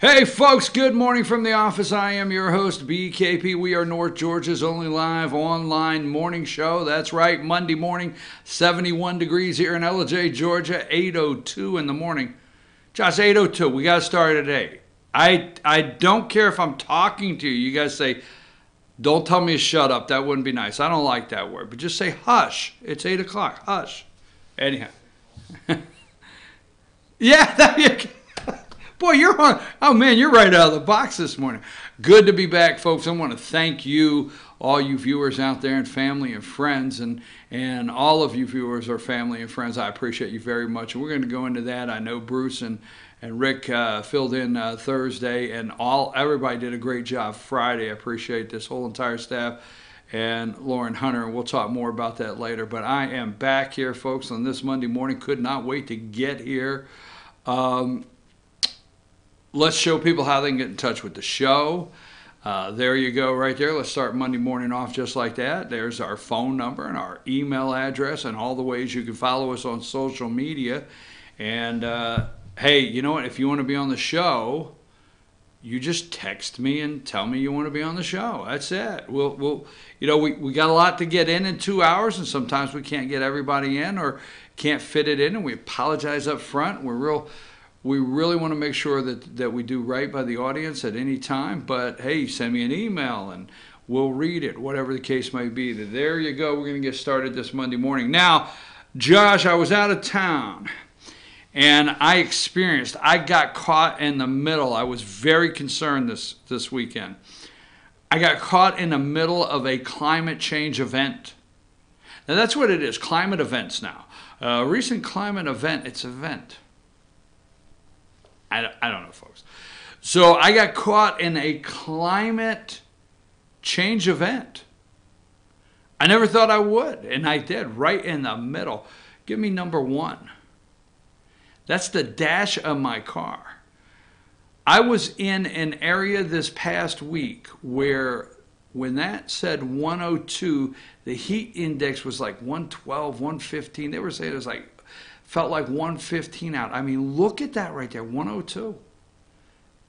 Hey folks, good morning from the office. I am your host, BKP. We are North Georgia's only live online morning show. That's right, Monday morning, 71 degrees here in LJ, Georgia, 8:02 in the morning. Josh, 8:02, we got to start at 8. I don't care if I'm talking to you. You guys say, don't tell me to shut up. That wouldn't be nice. I don't like that word. But just say hush. It's 8 o'clock. Hush. Anyhow. Yeah, there you go. Boy, you're on. Oh man, you're right out of the box this morning. Good to be back, folks. I want to thank you, all you viewers out there, and family and friends, and all of you viewers are family and friends. I appreciate you very much. And we're going to go into that. I know Bruce and Rick filled in Thursday, and everybody did a great job Friday. I appreciate this whole entire staff and Lauren Hunter, and we'll talk more about that later. But I am back here, folks, on this Monday morning. Could not wait to get here. Let's show people how they can get in touch with the show. There you go right there. Let's start Monday morning off just like that. There's our phone number and our email address and all the ways you can follow us on social media. And hey, you know what? If you want to be on the show, you just text me and tell me you want to be on the show. That's it. We'll we got a lot to get in 2 hours, and sometimes we can't get everybody in or can't fit it in, and we apologize up front. We really want to make sure that we do right by the audience at any time. But, hey, send me an email and we'll read it, whatever the case may be. There you go. We're going to get started this Monday morning. Now, Josh, I was out of town, and I got caught in the middle. I was very concerned this weekend. I got caught in the middle of a climate change event. Now, that's what it is, climate events now. A recent climate event, it's an event. I don't know, folks. So I got caught in a climate change event. I never thought I would, and I did, right in the middle. Give me number 1. That's the dash of my car. I was in an area this past week where when that said 102, the heat index was like 112, 115. They were saying it was like, felt like 115 out. I mean, look at that right there, 102.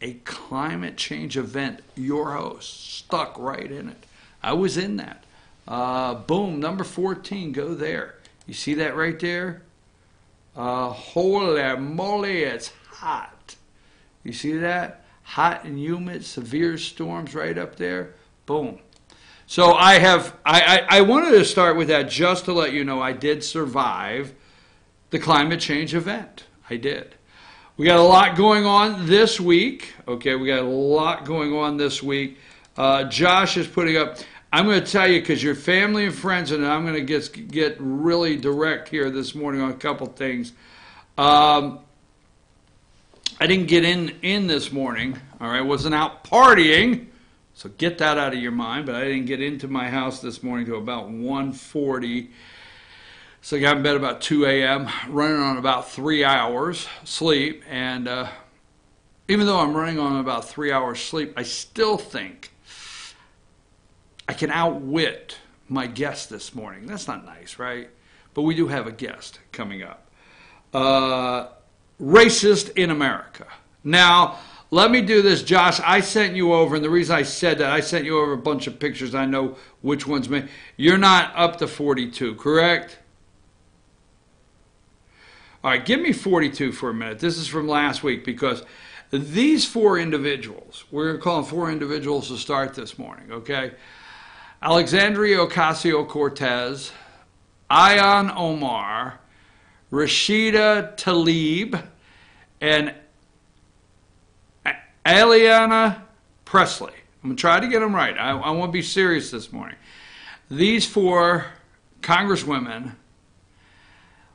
A climate change event, your host, stuck right in it. I was in that. Boom, number 14, go there. You see that right there? Holy moly, it's hot. You see that? Hot and humid, severe storms right up there. Boom. So I wanted to start with that just to let you know I did survive the climate change event. I did. We got a lot going on this week. Okay, we got a lot going on this week. Josh is putting up, I'm going to tell you because you're family and friends, and I'm going to get really direct here this morning on a couple things. I didn't get in this morning. All right, wasn't out partying, so get that out of your mind. But I didn't get into my house this morning till about 1:40. So I got in bed about 2 a.m., running on about 3 hours sleep. And even though I'm running on about 3 hours sleep, I still think I can outwit my guest this morning. That's not nice, right? But we do have a guest coming up. Racist in America. Now, let me do this, Josh. I sent you over, and the reason I said that, I sent you over a bunch of pictures. I know which ones may. You're not up to 42, correct? All right, give me 42 for a minute. This is from last week because these 4 individuals, we're going to call them 4 individuals to start this morning, okay? Alexandria Ocasio-Cortez, Ilhan Omar, Rashida Tlaib, and Ayanna Pressley. I'm going to try to get them right. I want to be serious this morning. These 4 congresswomen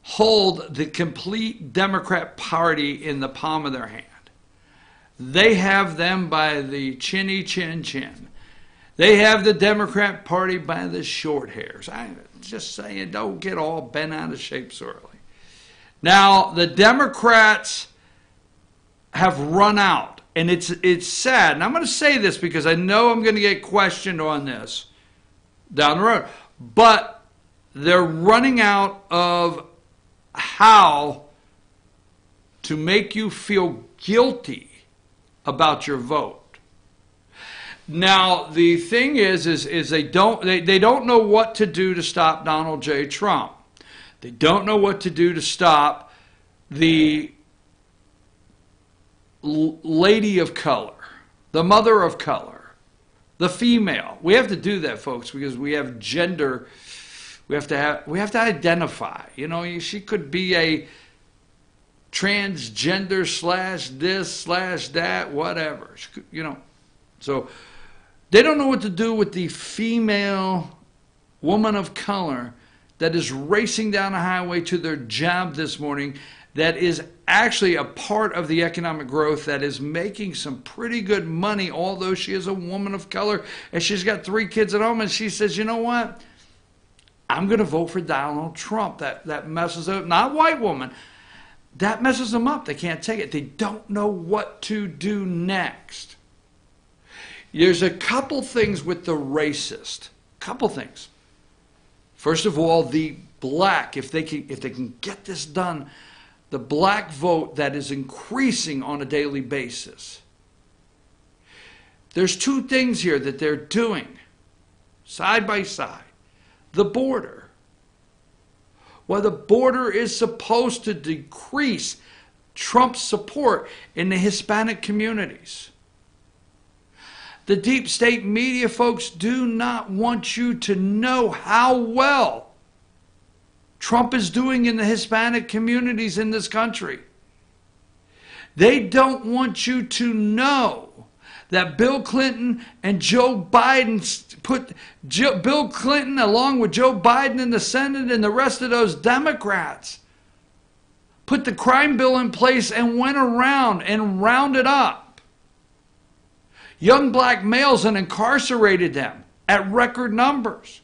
hold the complete Democrat Party in the palm of their hand. They have them by the chinny chin chin. They have the Democrat Party by the short hairs. I'm just saying, don't get all bent out of shape so early. Now, the Democrats have run out, and it's sad. And I'm going to say this because I know I'm going to get questioned on this down the road. But they're running out of how to make you feel guilty about your vote. Now, the thing is they don't know what to do to stop Donald J. Trump. They don't know what to do to stop the lady of color, the mother of color, the female. We have to do that, folks, because we have gender. We have to identify. You know, she could be a transgender / this / that, whatever. You know, so they don't know what to do with the female woman of color that is racing down a highway to their job this morning, that is actually a part of the economic growth, that is making some pretty good money, although she is a woman of color and she's got 3 kids at home, and she says, you know what? I'm going to vote for Donald Trump. That messes up, not white woman. That messes them up. They can't take it. They don't know what to do next. There's a couple things with the racist. Couple things. First of all, the black, if they can get this done, the black vote that is increasing on a daily basis. There's 2 things here that they're doing side by side. The border. Well, the border is supposed to decrease Trump's support in the Hispanic communities. The deep state media, folks, do not want you to know how well Trump is doing in the Hispanic communities in this country. They don't want you to know that Bill Clinton and Joe Biden put Bill Clinton along with Joe Biden in the Senate and the rest of those Democrats put the crime bill in place and went around and rounded up young black males and incarcerated them at record numbers.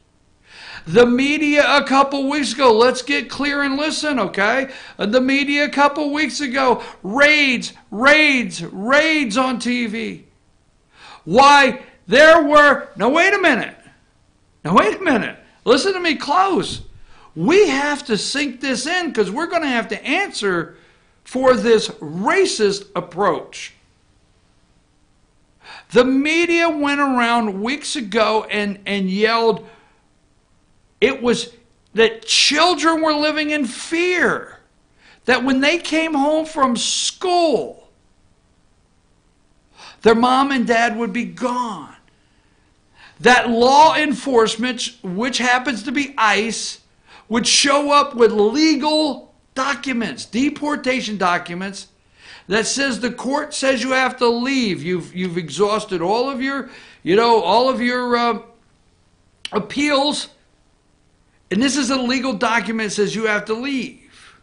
The media a couple weeks ago, let's get clear and listen, okay? The media a couple weeks ago, raids on TV. Why there were, now wait a minute. Listen to me close. We have to sink this in, because we're going to have to answer for this racist approach. The media went around weeks ago and yelled it was that children were living in fear, that when they came home from school, their mom and dad would be gone. That law enforcement, which happens to be ICE, would show up with legal documents, deportation documents, that says the court says you have to leave. You've exhausted all of your, appeals, and this is a legal document that says you have to leave.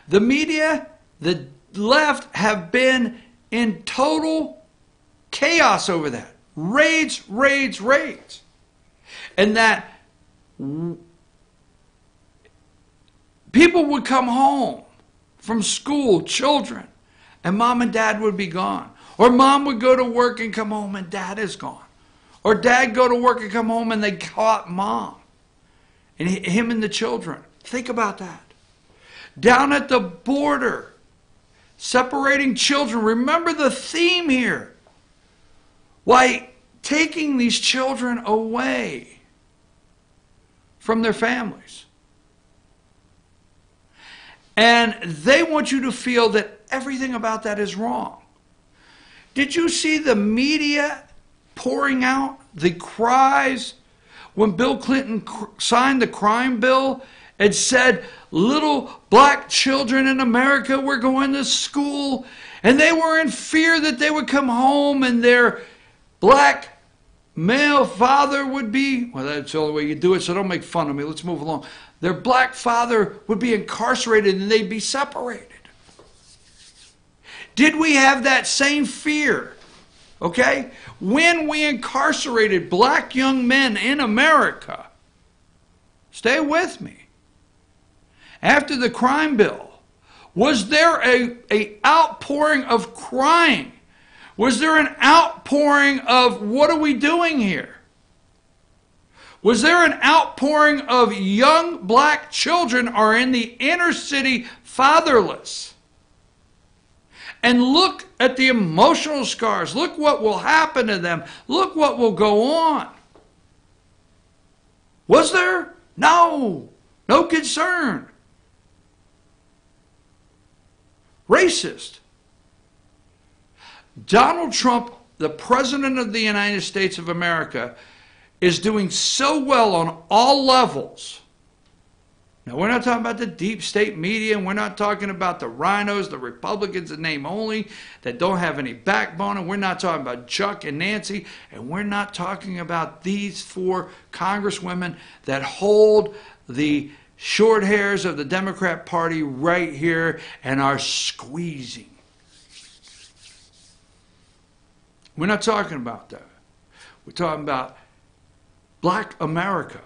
The media, the left, have been in total chaos over that. Raids. And that people would come home from school, children, and mom and dad would be gone. Or mom would go to work and come home and dad is gone. Or dad go to work and come home and they caught mom and him and the children. Think about that. Down at the border, separating children. Remember the theme here. Why, taking these children away from their families. And they want you to feel that everything about that is wrong. Did you see the media pouring out the cries when Bill Clinton signed the crime bill and said little black children in America were going to school and they were in fear that they would come home and their black male father would be, well, that's the only way you do it, so don't make fun of me. Let's move along. Their black father would be incarcerated and they'd be separated. Did we have that same fear? Okay? When we incarcerated black young men in America, stay with me, after the crime bill, was there a outpouring of crying? Was there an outpouring of, what are we doing here? Was there an outpouring of young black children are in the inner city fatherless? And look at the emotional scars. Look what will happen to them. Look what will go on. Was there? No. No concern. Racist. Donald Trump, the President of the United States of America, is doing so well on all levels. Now, we're not talking about the deep state media, and we're not talking about the rhinos, the Republicans in name only, that don't have any backbone, and we're not talking about Chuck and Nancy, and we're not talking about these 4 congresswomen that hold the short hairs of the Democrat Party right here and are squeezing. We're not talking about that. We're talking about Black America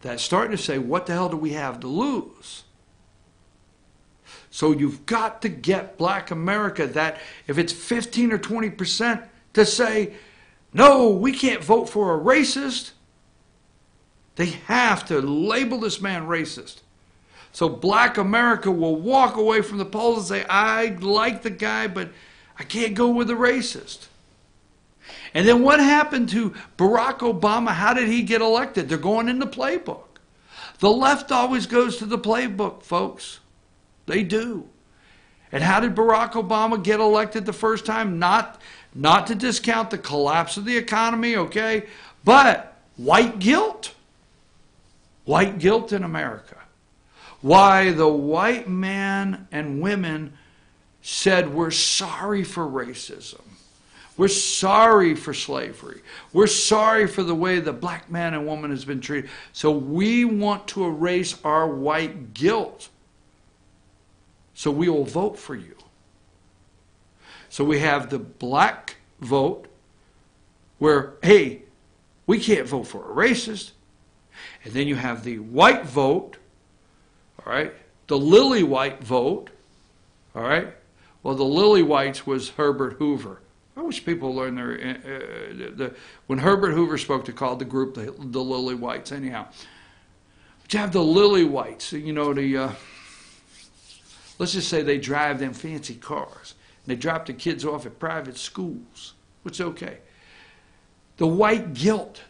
that's starting to say, what the hell do we have to lose? So you've got to get Black America, that if it's 15 or 20%, to say, no, we can't vote for a racist. They have to label this man racist. So Black America will walk away from the polls and say, I like the guy, but I can't go with the racist. And then what happened to Barack Obama? How did he get elected? They're going in the playbook. The left always goes to the playbook, folks. They do. And how did Barack Obama get elected the first time? Not to discount the collapse of the economy, okay? But white guilt. White guilt in America. Why the white man and women said, we're sorry for racism. We're sorry for slavery. We're sorry for the way the black man and woman has been treated. So we want to erase our white guilt. So we will vote for you. So we have the black vote where, hey, we can't vote for a racist. And then you have the white vote, all right, the lily white vote, all right. Well, the lily whites was Herbert Hoover. I wish people learn when Herbert Hoover spoke to call the group the Lily Whites. Anyhow, but you have the Lily Whites. You know, let's just say they drive them fancy cars. And they drop the kids off at private schools, which is okay. The white guilt.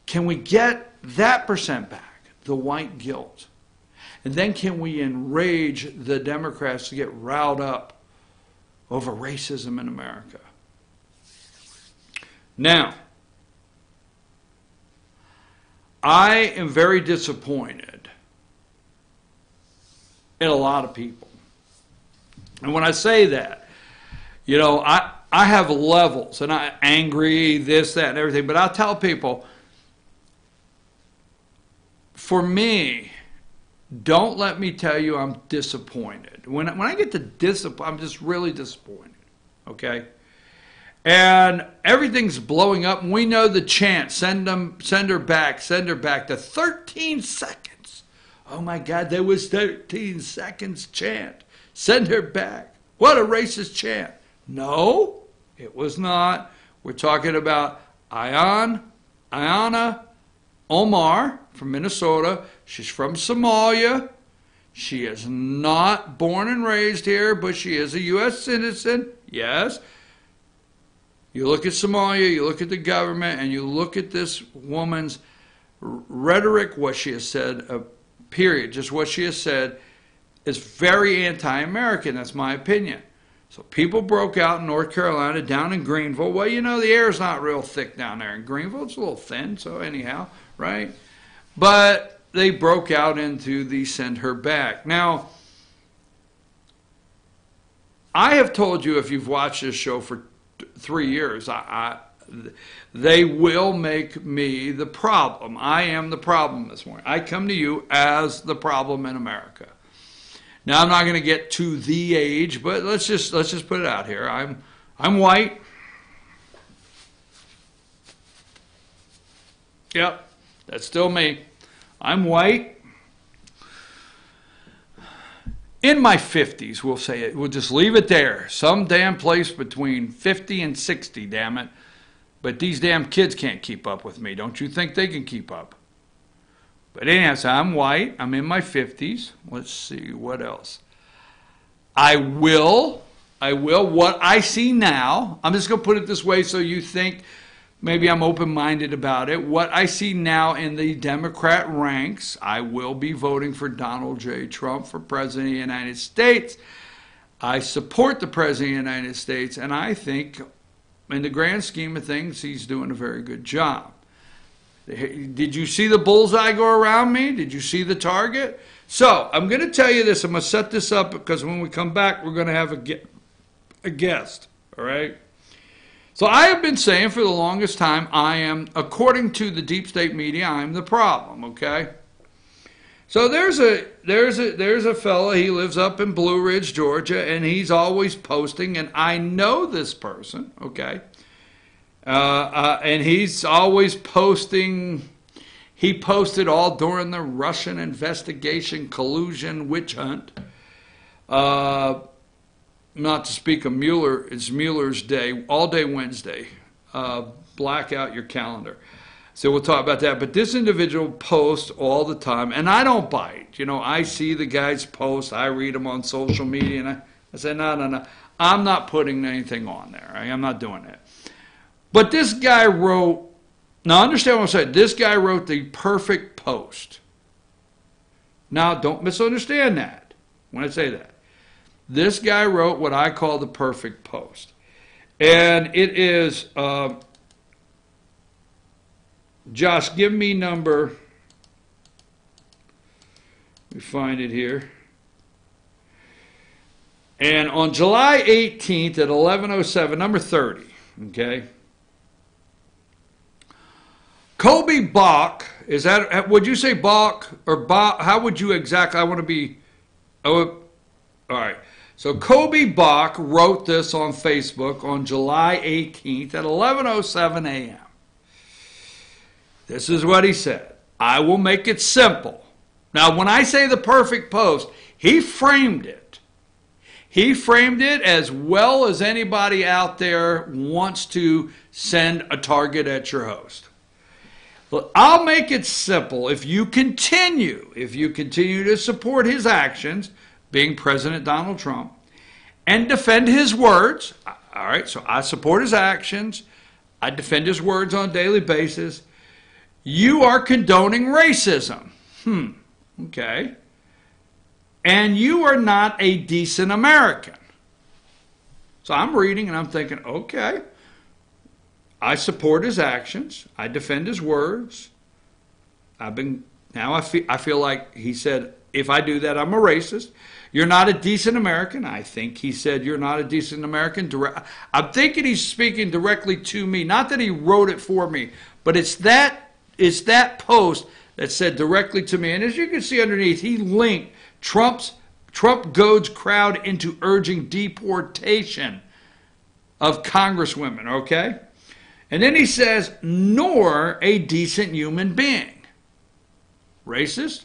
Can we get that percent back? The white guilt. And then can we enrage the Democrats to get riled up over racism in America? Now, I am very disappointed in a lot of people. And when I say that, you know, I have levels, and I'm angry, this, that, and everything, but I'll tell people, for me, don't let me tell you I'm disappointed. When I get to disappoint, I'm just really disappointed, okay? And everything's blowing up, and we know the chant, send her back, to 13 seconds. Oh my God, there was 13 seconds chant. Send her back. What a racist chant. No, it was not. We're talking about Ayanna Omar from Minnesota. She's from Somalia. She is not born and raised here, but she is a U.S. citizen. Yes. You look at Somalia, you look at the government, and you look at this woman's rhetoric, what she has said, period, just what she has said, is very anti-American. That's my opinion. So people broke out in North Carolina, down in Greenville. Well, you know, the air's not real thick down there in Greenville. It's a little thin, so anyhow, right? But they broke out into the send her back. Now, I have told you, if you've watched this show for 3 years, they will make me the problem. I am the problem this morning. I come to you as the problem in America. Now, I'm not going to get to the age, but let's just put it out here. I'm white. Yep, that's still me. I'm white. In my 50s, we'll say it. We'll just leave it there. Some damn place between 50 and 60, damn it. But these damn kids can't keep up with me. Don't you think they can keep up? But anyhow, so I'm white. I'm in my 50s. Let's see, what else? I will. What I see now, I'm just going to put it this way so you think maybe I'm open-minded about it. What I see now in the Democrat ranks, I will be voting for Donald J. Trump for President of the United States. I support the President of the United States, and I think in the grand scheme of things, he's doing a very good job. Did you see the bullseye go around me? Did you see the target? So I'm going to tell you this. I'm going to set this up because when we come back, we're going to have a guest. All right? So I have been saying for the longest time, I am, according to the deep state media, I'm the problem, okay? So there's a fella, he lives up in Blue Ridge, Georgia, and he's always posting, and I know this person, okay? And he's always posting, he posted all during the Russian investigation, collusion, witch hunt. Not to speak of Mueller, it's Mueller's day, all day Wednesday. Black out your calendar. So we'll talk about that. But this individual posts all the time, and I don't bite. You know, I see the guy's posts, I read them on social media, and I say, no. I'm not putting anything on there. I'm not doing that. But this guy wrote, now understand what I'm saying, this guy wrote the perfect post. Now, don't misunderstand that when I say that. This guy wrote what I call the perfect post. And it is, Josh, give me number, let me find it here. And on July 18th at 11:07, number 30, okay? Kobe Bach, is that, would you say Bach or Bach? How would you exactly, I want to be, all right. So Kobe Bach wrote this on Facebook on July 18th at 11:07 a.m. This is what he said. I will make it simple. Now, when I say the perfect post, he framed it. He framed it as well as anybody out there wants to send a target at your host. Well, I'll make it simple. If you continue to support his actions, being President Donald Trump, and defend his words, all right, so I support his actions, I defend his words on a daily basis, you are condoning racism. Okay. And you are not a decent American. So I'm reading and I'm thinking, okay, I support his actions, I defend his words. I feel like he said, if I do that, I'm a racist. You're not a decent American. I think he said you're not a decent American. I'm thinking he's speaking directly to me. Not that he wrote it for me, but it's that post that said directly to me. And as you can see underneath, he linked Trump goads crowd into urging deportation of congresswomen, okay? And then he says, nor a decent human being. Racist?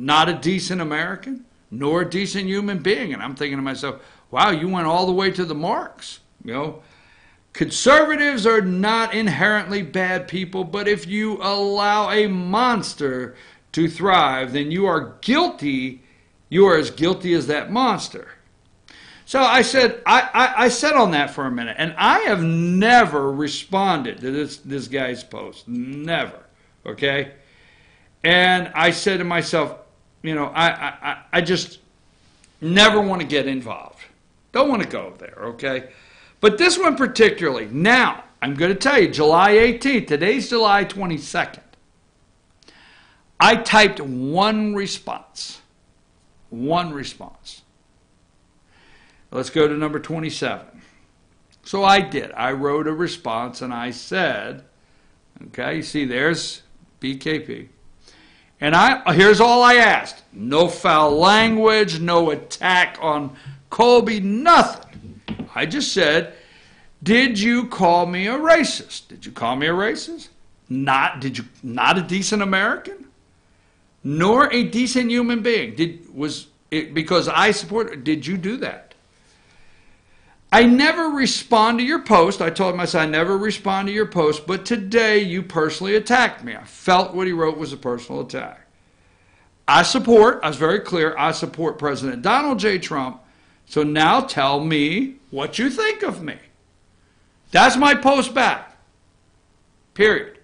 Not a decent American, nor a decent human being. And I'm thinking to myself, wow, you went all the way to the marks. You know, conservatives are not inherently bad people, but if you allow a monster to thrive, then you are guilty. You are as guilty as that monster. So I said, I sat on that for a minute, and I have never responded to this guy's post. Never. Okay? And I said to myself, you know, I just never want to get involved. Don't want to go there, okay? But this one particularly, now, I'm going to tell you, July 18th, today's July 22nd. I typed one response. One response. Let's go to number 27. So I did. I wrote a response and I said, okay, you see there's BKP. And here's all I asked. No foul language, no attack on Colby, nothing. I just said, did you call me a racist? Did you call me a racist? Not a decent American? Nor a decent human being? Was it because I support, did you do that? I never respond to your post. I told him, I said, I never respond to your post, but today you personally attacked me. I felt what he wrote was a personal attack. I was very clear, I support President Donald J. Trump. So now tell me what you think of me. That's my post back. Period.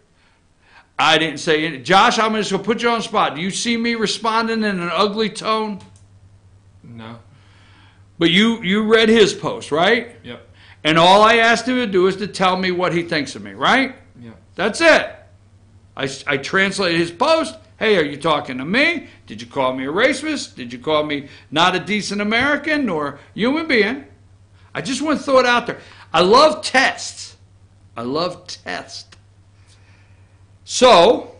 I didn't say anything. Josh, I'm just going to put you on the spot. Do you see me responding in an ugly tone? No. But you read his post, right? Yep. And all I asked him to do is to tell me what he thinks of me, right? Yep. That's it. I translated his post. Hey, are you talking to me? Did you call me a racist? Did you call me not a decent American or human being? I just want to throw it out there. I love tests. I love tests. So,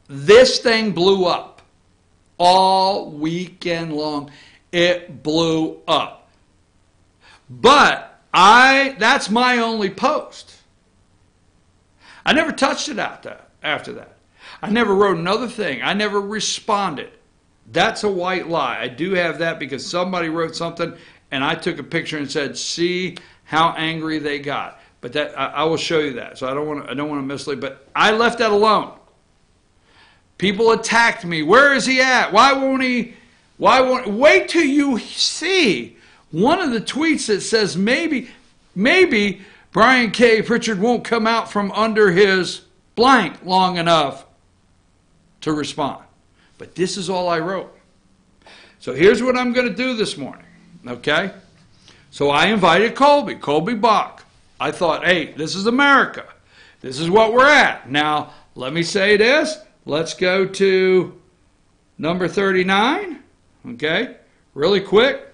this thing blew up all weekend long. It blew up. But that's my only post. I never touched it after that. I never wrote another thing. I never responded. That's a white lie. I do have that because somebody wrote something and I took a picture and said, see how angry they got. But that I will show you that. So I don't want to mislead, but I left that alone. People attacked me. Where is he at? Why won't wait till you see one of the tweets that says maybe Brian K. Pritchard won't come out from under his blank long enough to respond. But this is all I wrote. So here's what I'm going to do this morning. Okay? So I invited Colby Bach. I thought, hey, this is America. This is what we're at. Now, let me say this. Let's go to number 39. Okay? Really quick.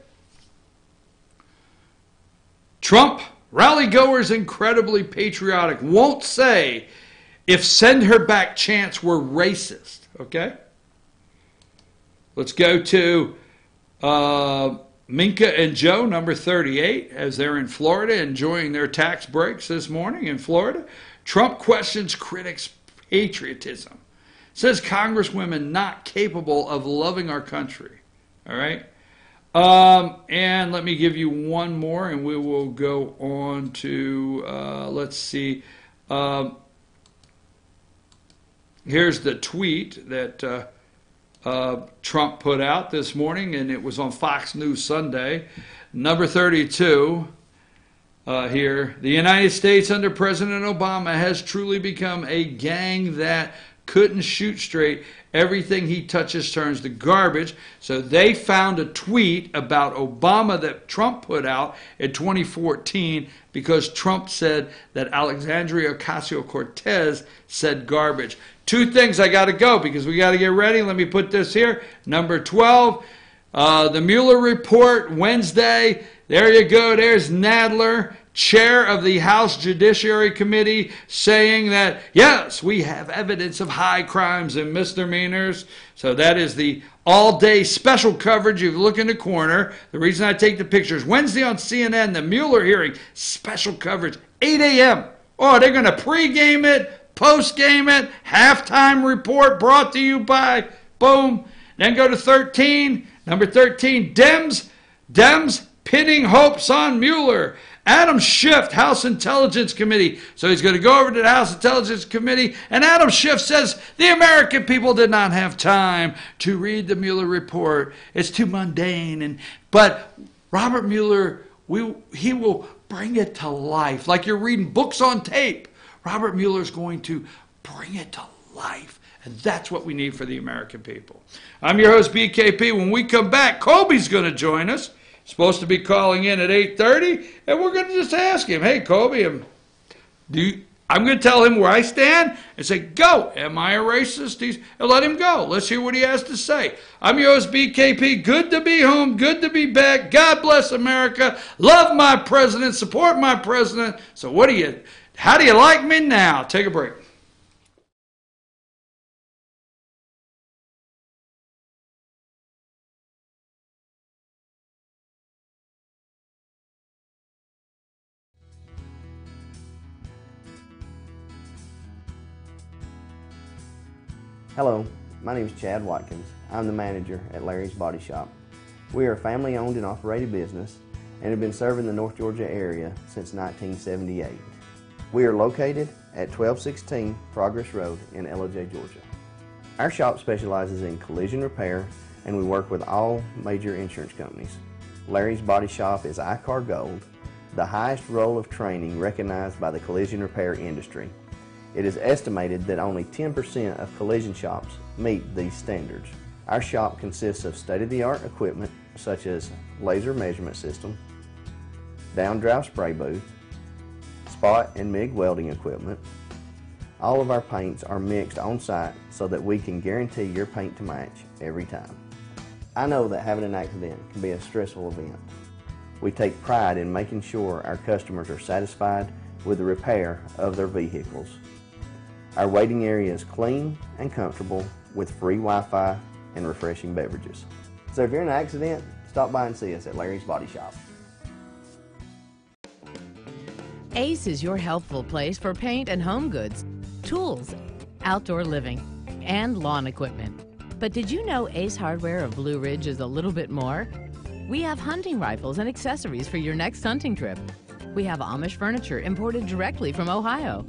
Trump rally goers incredibly patriotic. Won't say if send her back chants were racist. Okay? Let's go to Minka and Joe, number 38, as they're in Florida enjoying their tax breaks this morning in Florida. Trump questions critics' patriotism. Says Congresswomen not capable of loving our country. All right? And let me give you one more, and we will go on to, let's see. Here's the tweet that Trump put out this morning, and it was on Fox News Sunday. Number 32 here. The United States under President Obama has truly become a gang that couldn't shoot straight. Everything he touches turns to garbage. So they found a tweet about Obama that Trump put out in 2014 because Trump said that Alexandria Ocasio-Cortez said garbage. Two things I got to go because we got to get ready. Let me put this here. Number 12, the Mueller report Wednesday. There you go. There's Nadler, chair of the House Judiciary Committee, saying that, yes, we have evidence of high crimes and misdemeanors. So that is the all-day special coverage. You look in the corner. The reason I take the pictures, Wednesday on CNN, the Mueller hearing, special coverage, 8 a.m. Oh, they're going to pregame it, postgame it, halftime report brought to you by, boom. Then go to 13, number 13, Dems pinning hopes on Mueller. Adam Schiff, House Intelligence Committee. So he's going to go over to the House Intelligence Committee, and Adam Schiff says the American people did not have time to read the Mueller report. It's too mundane. But Robert Mueller, he will bring it to life. Like you're reading books on tape. Robert Mueller is going to bring it to life. And that's what we need for the American people. I'm your host, BKP. When we come back, Colby's going to join us. Supposed to be calling in at 8:30, and we're going to just ask him, hey, Colby, I'm going to tell him where I stand and say, go, am I a racist? And let him go. Let's hear what he has to say. I'm your host, BKP. Good to be home. Good to be back. God bless America. Love my president. Support my president. So how do you like me now? Take a break. Hello, my name is Chad Watkins. I'm the manager at Larry's Body Shop. We are a family-owned and operated business and have been serving the North Georgia area since 1978. We are located at 1216 Progress Road in Ellijay, Georgia. Our shop specializes in collision repair, and we work with all major insurance companies. Larry's Body Shop is ICAR Gold, the highest role of training recognized by the collision repair industry. It is estimated that only 10% of collision shops meet these standards. Our shop consists of state-of-the-art equipment such as laser measurement system, down-drive spray booth, spot and MIG welding equipment. All of our paints are mixed on site so that we can guarantee your paint to match every time. I know that having an accident can be a stressful event. We take pride in making sure our customers are satisfied with the repair of their vehicles. Our waiting area is clean and comfortable with free Wi-Fi and refreshing beverages. So if you're in an accident, stop by and see us at Larry's Body Shop. Ace is your healthful place for paint and home goods, tools, outdoor living, and lawn equipment. But did you know Ace Hardware of Blue Ridge is a little bit more? We have hunting rifles and accessories for your next hunting trip. We have Amish furniture imported directly from Ohio.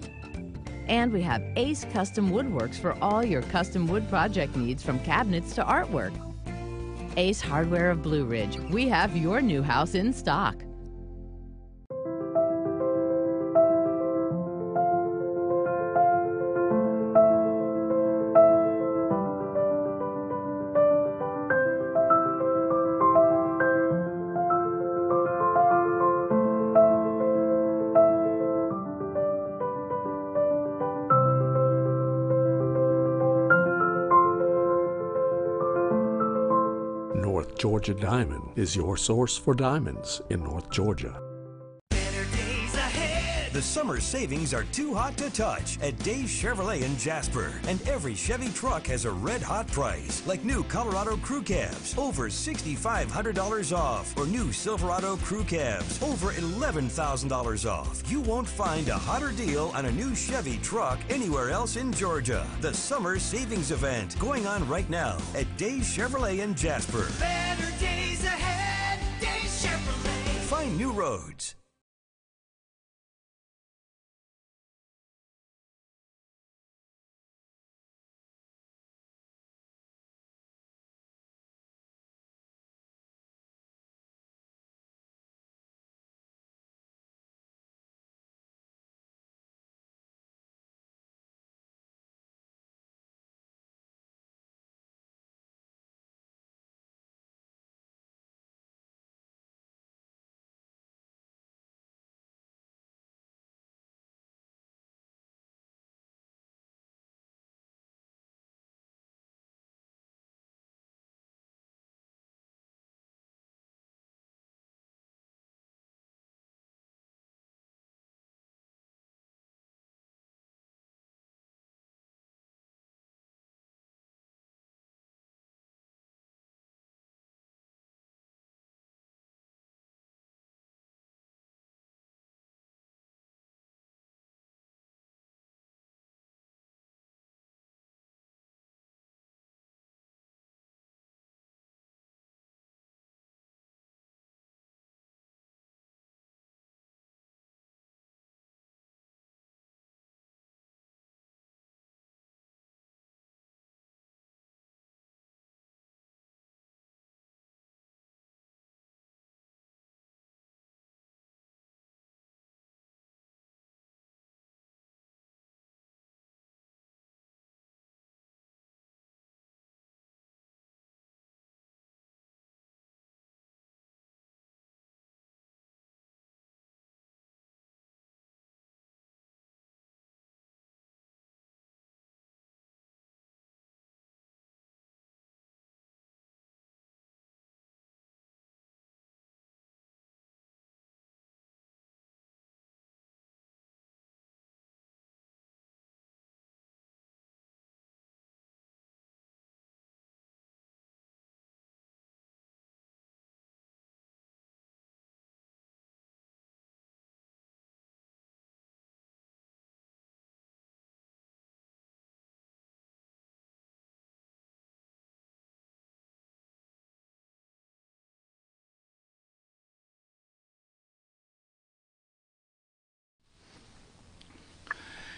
And we have Ace Custom Woodworks for all your custom wood project needs, from cabinets to artwork. Ace Hardware of Blue Ridge, we have your new house in stock. North Georgia Diamond is your source for diamonds in North Georgia. Better days ahead. The summer savings are too hot to touch at Dave's Chevrolet in Jasper. And every Chevy truck has a red hot price, like new Colorado Crew Cabs, over $6,500 off, or new Silverado Crew Cabs, over $11,000 off. You won't find a hotter deal on a new Chevy truck anywhere else in Georgia. The summer savings event going on right now at Dave's Chevrolet in Jasper. Better days ahead, Dave's Chevrolet. Find new roads.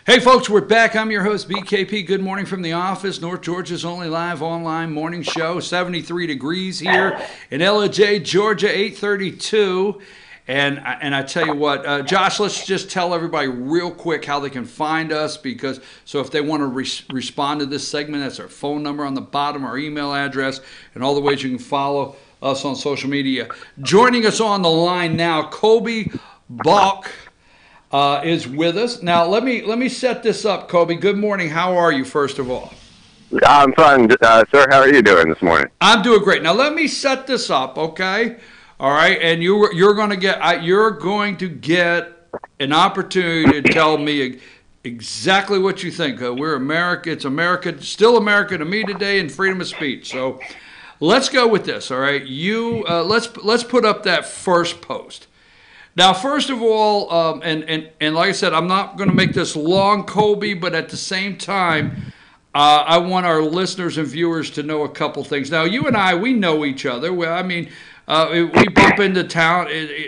Hey, folks, we're back. I'm your host, BKP. Good morning from the office. North Georgia's only live online morning show. 73 degrees here in LJ, Georgia, 832. And I tell you what, Josh, let's just tell everybody real quick how they can find us. So if they want to respond to this segment, that's our phone number on the bottom, our email address, and all the ways you can follow us on social media. Joining us on the line now, Colby Balk is with us. Now, let me set this up, Colby. Good morning. How are you, first of all? I'm fine, sir. How are you doing this morning? I'm doing great. Now, let me set this up, okay? All right, and you're going to get an opportunity to tell me exactly what you think. We're America. It's America, still America to me today, and freedom of speech. So, let's go with this. All right, let's put up that first post. Now, first of all, and like I said, I'm not going to make this long, Colby, but at the same time, I want our listeners and viewers to know a couple things. Now, you and I, we know each other. Well, I mean, we bump into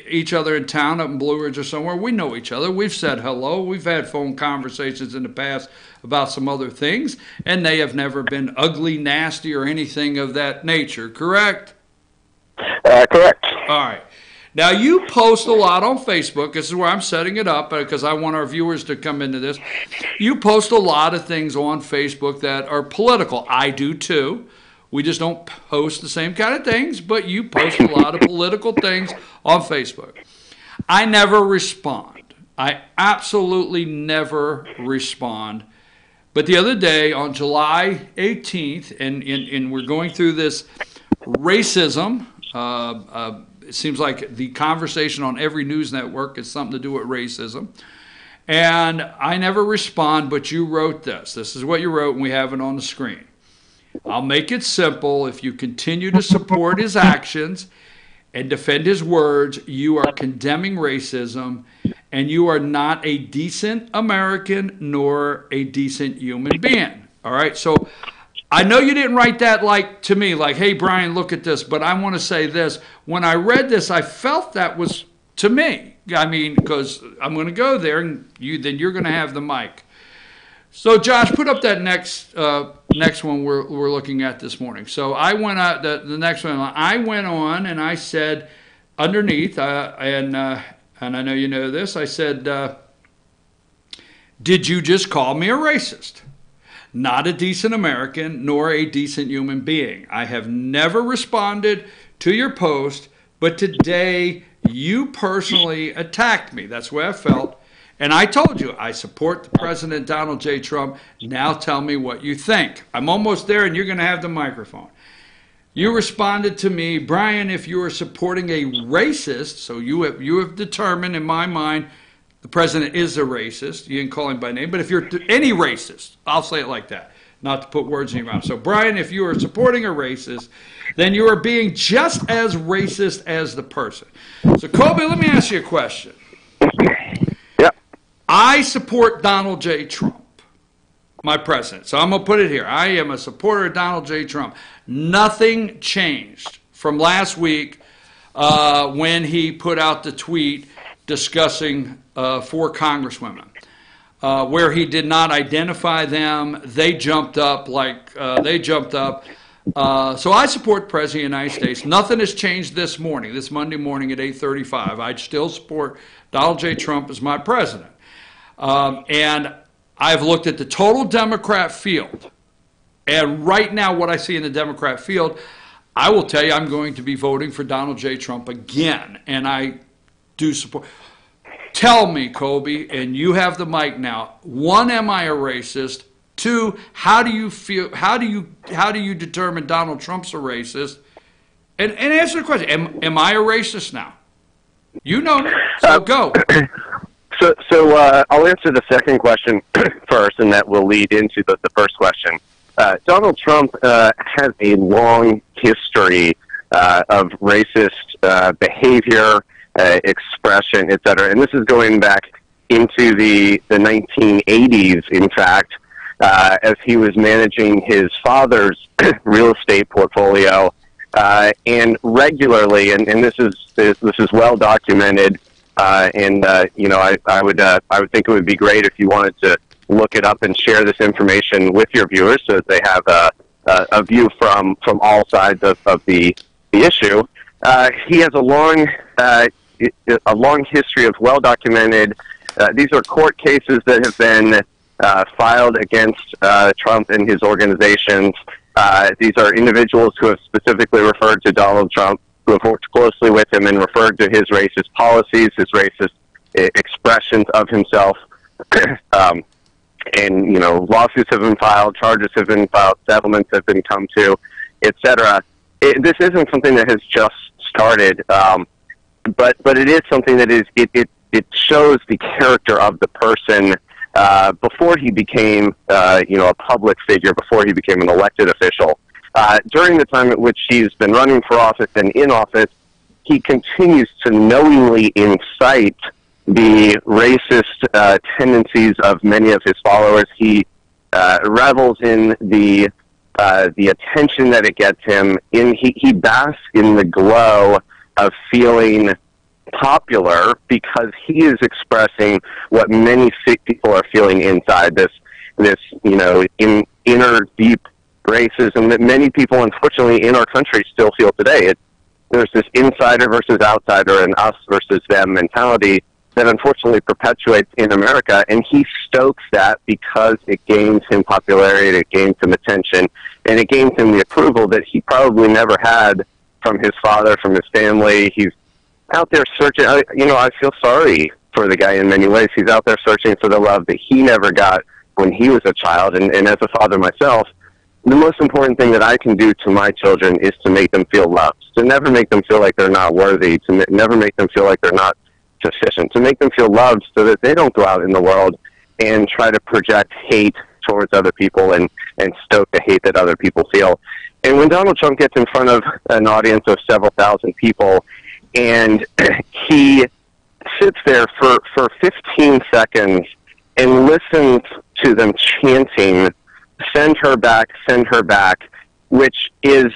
each other in town, up in Blue Ridge or somewhere. We know each other. We've said hello. We've had phone conversations in the past about some other things, and they have never been ugly, nasty, or anything of that nature, correct? Correct. All right. Now, you post a lot on Facebook. This is where I'm setting it up because I want our viewers to come into this. You post a lot of things on Facebook that are political. I do, too. We just don't post the same kind of things, but you post a lot of political things on Facebook. I never respond. I absolutely never respond. But the other day, on July 18th, and we're going through this racism, it seems like the conversation on every news network is something to do with racism. And I never respond, but you wrote this. This is what you wrote, and we have it on the screen. I'll make it simple. If you continue to support his actions and defend his words, you are condemning racism, and you are not a decent American nor a decent human being. All right? So I know you didn't write that to me, like, hey, Brian, look at this. But I want to say this. When I read this, I felt that was to me. I mean, because I'm going to go there, and then you're going to have the mic. So, Josh, put up that next one we're looking at this morning. So I went out, the next one, I went on and I said underneath, and I know you know this, I said, did you just call me a racist? Not a decent American, nor a decent human being. I have never responded to your post, but today you personally attacked me. That's the way I felt. And I told you, I support the President Donald J. Trump. Now tell me what you think. I'm almost there, and you're going to have the microphone. You responded to me, Brian, if you are supporting a racist, so you have determined in my mind the president is a racist. You didn't call him by name, but if you're any racist, I'll say it like that, not to put words in your mouth. So, Brian, if you are supporting a racist, then you are being just as racist as the person. So, Colby, let me ask you a question. I support Donald J. Trump, my president. So I'm going to put it here. I am a supporter of Donald J. Trump. Nothing changed from last week when he put out the tweet discussing 4 congresswomen, where he did not identify them. They jumped up So I support the President of the United States. Nothing has changed this Monday morning at 8:35. I still support Donald J. Trump as my president. And I've looked at the total Democrat field. And right now, what I see in the Democrat field, I will tell you I'm going to be voting for Donald J. Trump again. And I do support. Tell me, Colby, and you have the mic now. 1, am I a racist? 2, how do you feel? How do you determine Donald Trump's a racist? And answer the question. Am I a racist now? You know me, so go. So I'll answer the second question first, and that will lead into the first question. Donald Trump has a long history of racist behavior, expression, et cetera. And this is going back into the 1980s, in fact, as he was managing his father's real estate portfolio, and regularly, and this is well documented. I would think it would be great if you wanted look it up and share this information with your viewers so that they have a view from all sides of the issue. He has a long history of well-documented. These are court cases that have been filed against Trump and his organizations. These are individuals who have specifically referred to Donald Trump, who have worked closely with him and referred to his racist policies, his racist expressions of himself. And, you know, lawsuits have been filed, charges have been filed, settlements have been come to, etc. This isn't something that has just started, but it is something that it shows the character of the person before he became, a public figure, before he became an elected official. During the time at which he's been running for office and in office, he continues to knowingly incite the racist tendencies of many of his followers. He revels in the attention that it gets him. He basks in the glow of feeling popular because he is expressing what many people are feeling inside, this inner deep racism that many people, unfortunately, in our country still feel today. There's this insider versus outsider and us versus them mentality that unfortunately perpetuates in America, and he stokes that because it gains him popularity, it gains him attention, and it gains him the approval that he probably never had from his father, from his family. He's out there searching. I feel sorry for the guy in many ways. He's out there searching for the love that he never got when he was a child, and as a father myself, the most important thing that I can do to my children is to make them feel loved, to never make them feel like they're not worthy, to never make them feel like they're not sufficient, to make them feel loved so that they don't go out in the world and try to project hate towards other people and stoke the hate that other people feel. And when Donald Trump gets in front of an audience of several thousand people and he sits there for 15 seconds and listens to them chanting, send her back, which has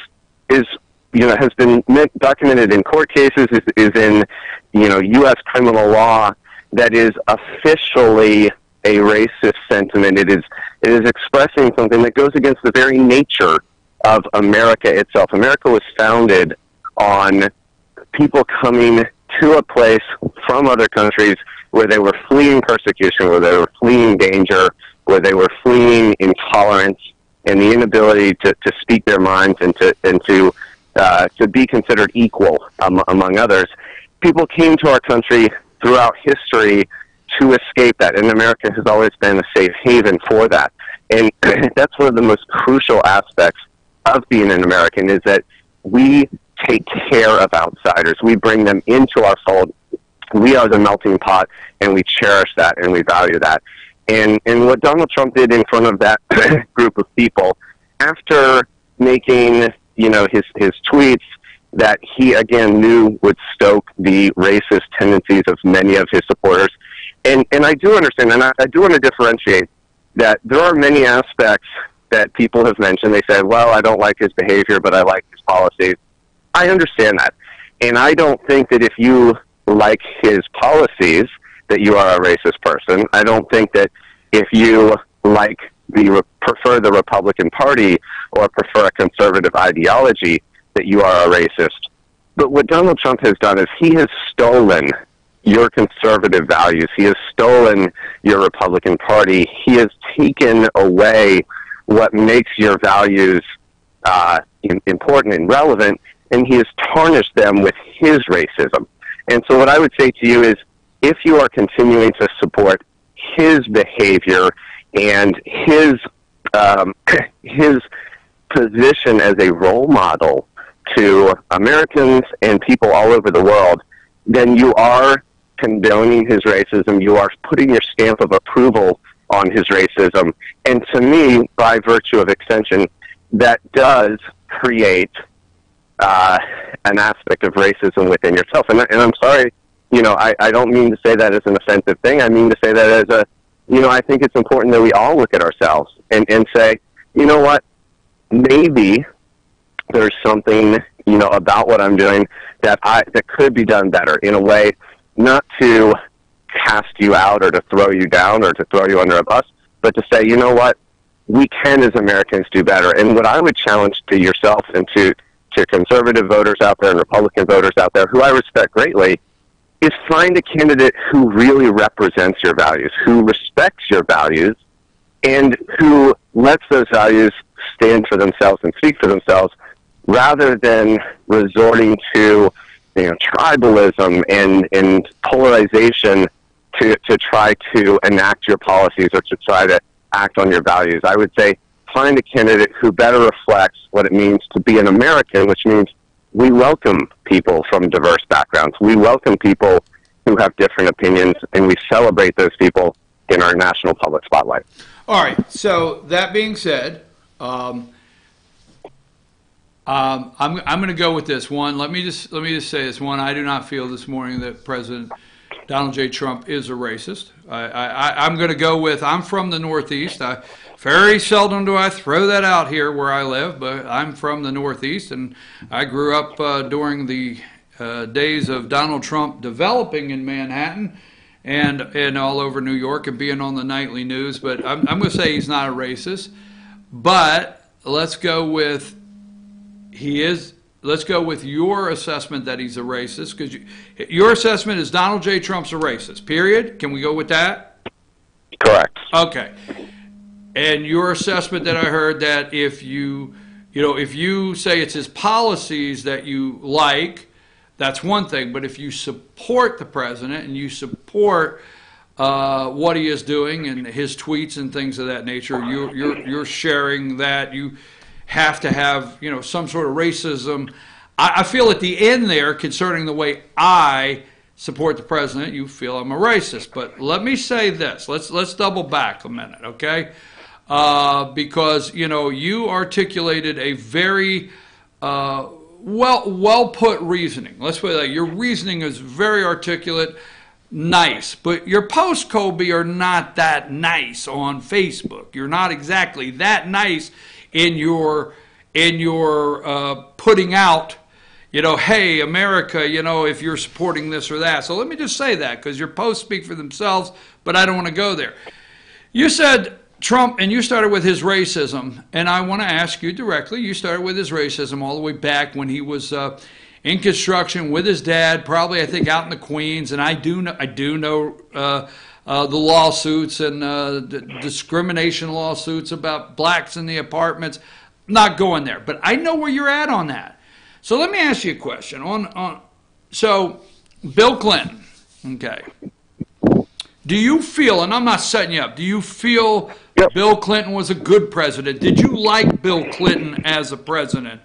been documented in court cases, is in, U.S. criminal law, that is officially a racist sentiment. It is expressing something that goes against the very nature of America itself. America was founded on people coming to a place from other countries where they were fleeing persecution, where they were fleeing danger, where they were fleeing intolerance and the inability to speak their minds and to be considered equal among others. People came to our country throughout history to escape that, and America has always been a safe haven for that. And that's one of the most crucial aspects of being an American, is that we take care of outsiders. We bring them into our fold. We are the melting pot, and we cherish that, and we value that. And what Donald Trump did in front of that group of people, after making, his tweets that he, again, knew would stoke the racist tendencies of many of his supporters. And I do understand, and I do want to differentiate that there are many aspects that people have mentioned. They said, well, I don't like his behavior, but I like his policies. I understand that. And I don't think that if you like his policies that you are a racist person. I don't think that if you prefer the Republican Party or prefer a conservative ideology that you are a racist. But what Donald Trump has done is he has stolen your conservative values. He has stolen your Republican Party. He has taken away what makes your values important and relevant, and he has tarnished them with his racism. And so what I would say to you is, if you are continuing to support his behavior and his position as a role model to Americans and people all over the world, then you are condoning his racism. You are putting your stamp of approval on his racism. And to me, by virtue of extension, that does create an aspect of racism within yourself. And I'm sorry, I don't mean to say that as an offensive thing. I mean to say that as I think it's important that we all look at ourselves and say, you know what, maybe there's something, about what I'm doing that could be done better, in a way not to cast you out or to throw you down or to throw you under a bus, but to say, you know what, we can as Americans do better. And what I would challenge to yourself and to conservative voters out there and Republican voters out there, who I respect greatly, is find a candidate who really represents your values, who respects your values, and who lets those values stand for themselves and speak for themselves, rather than resorting to tribalism and polarization to try to enact your policies or to try to act on your values. I would say find a candidate who better reflects what it means to be an American, which means we welcome people from diverse backgrounds. We welcome people who have different opinions, and we celebrate those people in our national public spotlight. All right. So that being said, I'm going to go with this one. Let me just say this one. I do not feel this morning that President Donald J. Trump is a racist. I'm going to go with, I'm from the Northeast. Very seldom do I throw that out here where I live, but I'm from the Northeast, and I grew up during the days of Donald Trump developing in Manhattan and all over New York and being on the nightly news. But I'm going to say he's not a racist. But let's go with let's go with your assessment that he's a racist, because your assessment is Donald J. Trump's a racist, period. Can we go with that? Correct. Okay. And your assessment that I heard, that if you say it's his policies that you like, that's one thing. But if you support the president and you support what he is doing and his tweets and things of that nature, you're sharing that you have to have some sort of racism. I feel at the end there, concerning the way I support the president, you feel I'm a racist. But let me say this. Let's double back a minute, okay? Because you articulated a very well put reasoning. Let's put it like, your reasoning is very articulate, nice, but your posts, Colby, are not that nice on Facebook. You're not exactly that nice in your putting out, hey, America, if you're supporting this or that. So let me just say that, because your posts speak for themselves, but I don't want to go there. You said Trump, and you started with his racism, and I want to ask you directly. You started with his racism all the way back when he was in construction with his dad, probably, I think, out in the Queens, and I do know the lawsuits and the discrimination lawsuits about blacks in the apartments. Not going there, but I know where you're at on that. So let me ask you a question. So Bill Clinton, okay. Do you feel, and I'm not setting you up, do you feel Bill Clinton was a good president? Did you like Bill Clinton as a president?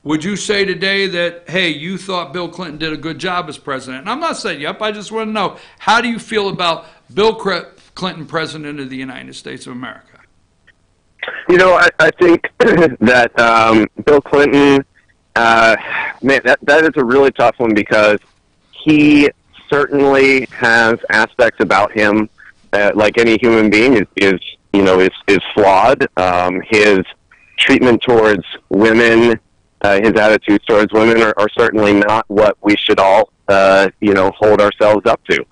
Would you say today that, hey, you thought Bill Clinton did a good job as president? And I'm not setting you up. I just want to know, how do you feel about Bill Clinton, president of the United States of America? I think that Bill Clinton, man, that is a really tough one, because he certainly has aspects about him that, like any human being, is flawed. His treatment towards women, his attitudes towards women are certainly not what we should all, hold ourselves up to.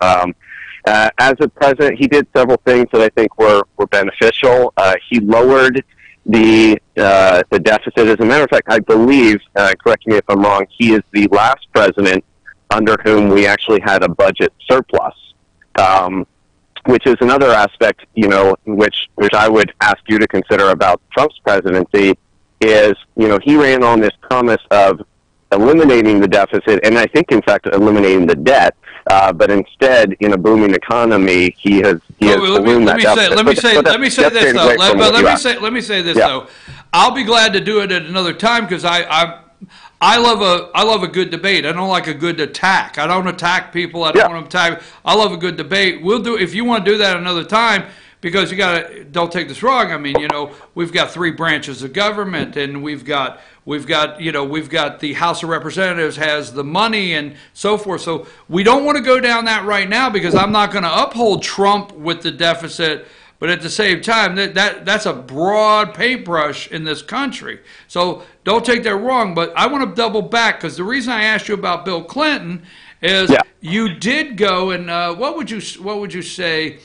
As a president, he did several things that I think were beneficial. He lowered the deficit. As a matter of fact, I believe, correct me if I'm wrong, he is the last president under whom we actually had a budget surplus, which is another aspect, which I would ask you to consider about Trump's presidency, is, he ran on this promise of eliminating the deficit, and I think, in fact, eliminating the debt. But instead, in a booming economy, he has ballooned that deficit. Let me say this though. I'll be glad to do it at another time, because I love a good debate. I don't like a good attack. I don't attack people. I don't want to attack. I love a good debate. We'll do, if you want to do that another time, because don't take this wrong. I mean, we've got three branches of government, and we've got the House of Representatives has the money and so forth. So we don't want to go down that right now, because I'm not going to uphold Trump with the deficit. But at the same time, that's a broad paintbrush in this country. So don't take that wrong. But I want to double back, because the reason I asked you about Bill Clinton is you did go and what would you say?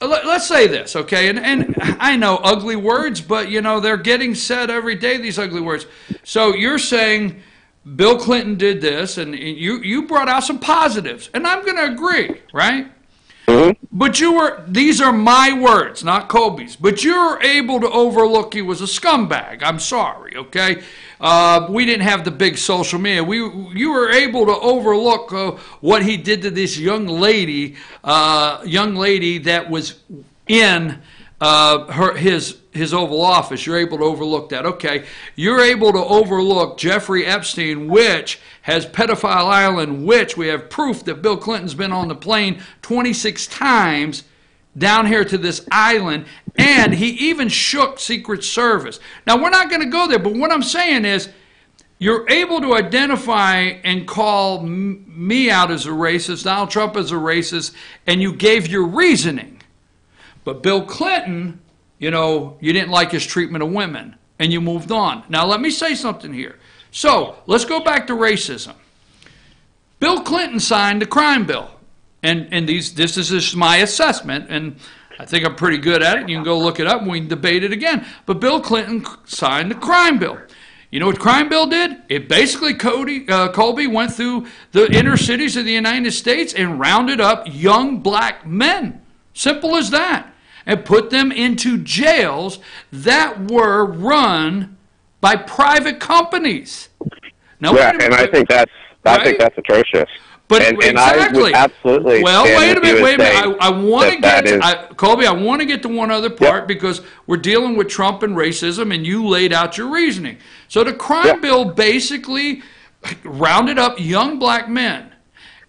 let's say this, okay? And I know ugly words, but, they're getting said every day, these ugly words. So you're saying Bill Clinton did this, and you brought out some positives, and I'm going to agree, right? Mm-hmm. But these are my words, not Colby's, but you were able to overlook he was a scumbag. I'm sorry, okay? We didn't have the big social media. You were able to overlook what he did to this young lady that was in his Oval Office. You're able to overlook that. Okay, you're able to overlook Jeffrey Epstein, which has Pedophile Island, which we have proof that Bill Clinton's been on the plane 26 times down here to this island, and he even shook Secret Service. Now, we're not going to go there, but what I'm saying is you're able to identify and call me out as a racist, Donald Trump as a racist, and you gave your reasoning. But Bill Clinton, you didn't like his treatment of women, and you moved on. Now, let me say something here. So, let's go back to racism. Bill Clinton signed the crime bill. And this is just my assessment, and I think I'm pretty good at it. You can go look it up, and we can debate it again. But Bill Clinton signed the crime bill. You know what the crime bill did? It basically, Colby went through the inner cities of the United States and rounded up young black men. Simple as that. And put them into jails that were run by private companies. Now, yeah, and I think that's atrocious. But and exactly. I would absolutely. Well, wait a minute. I want to get Colby. I want to get to one other part because we're dealing with Trump and racism, and you laid out your reasoning. So the crime bill basically rounded up young black men.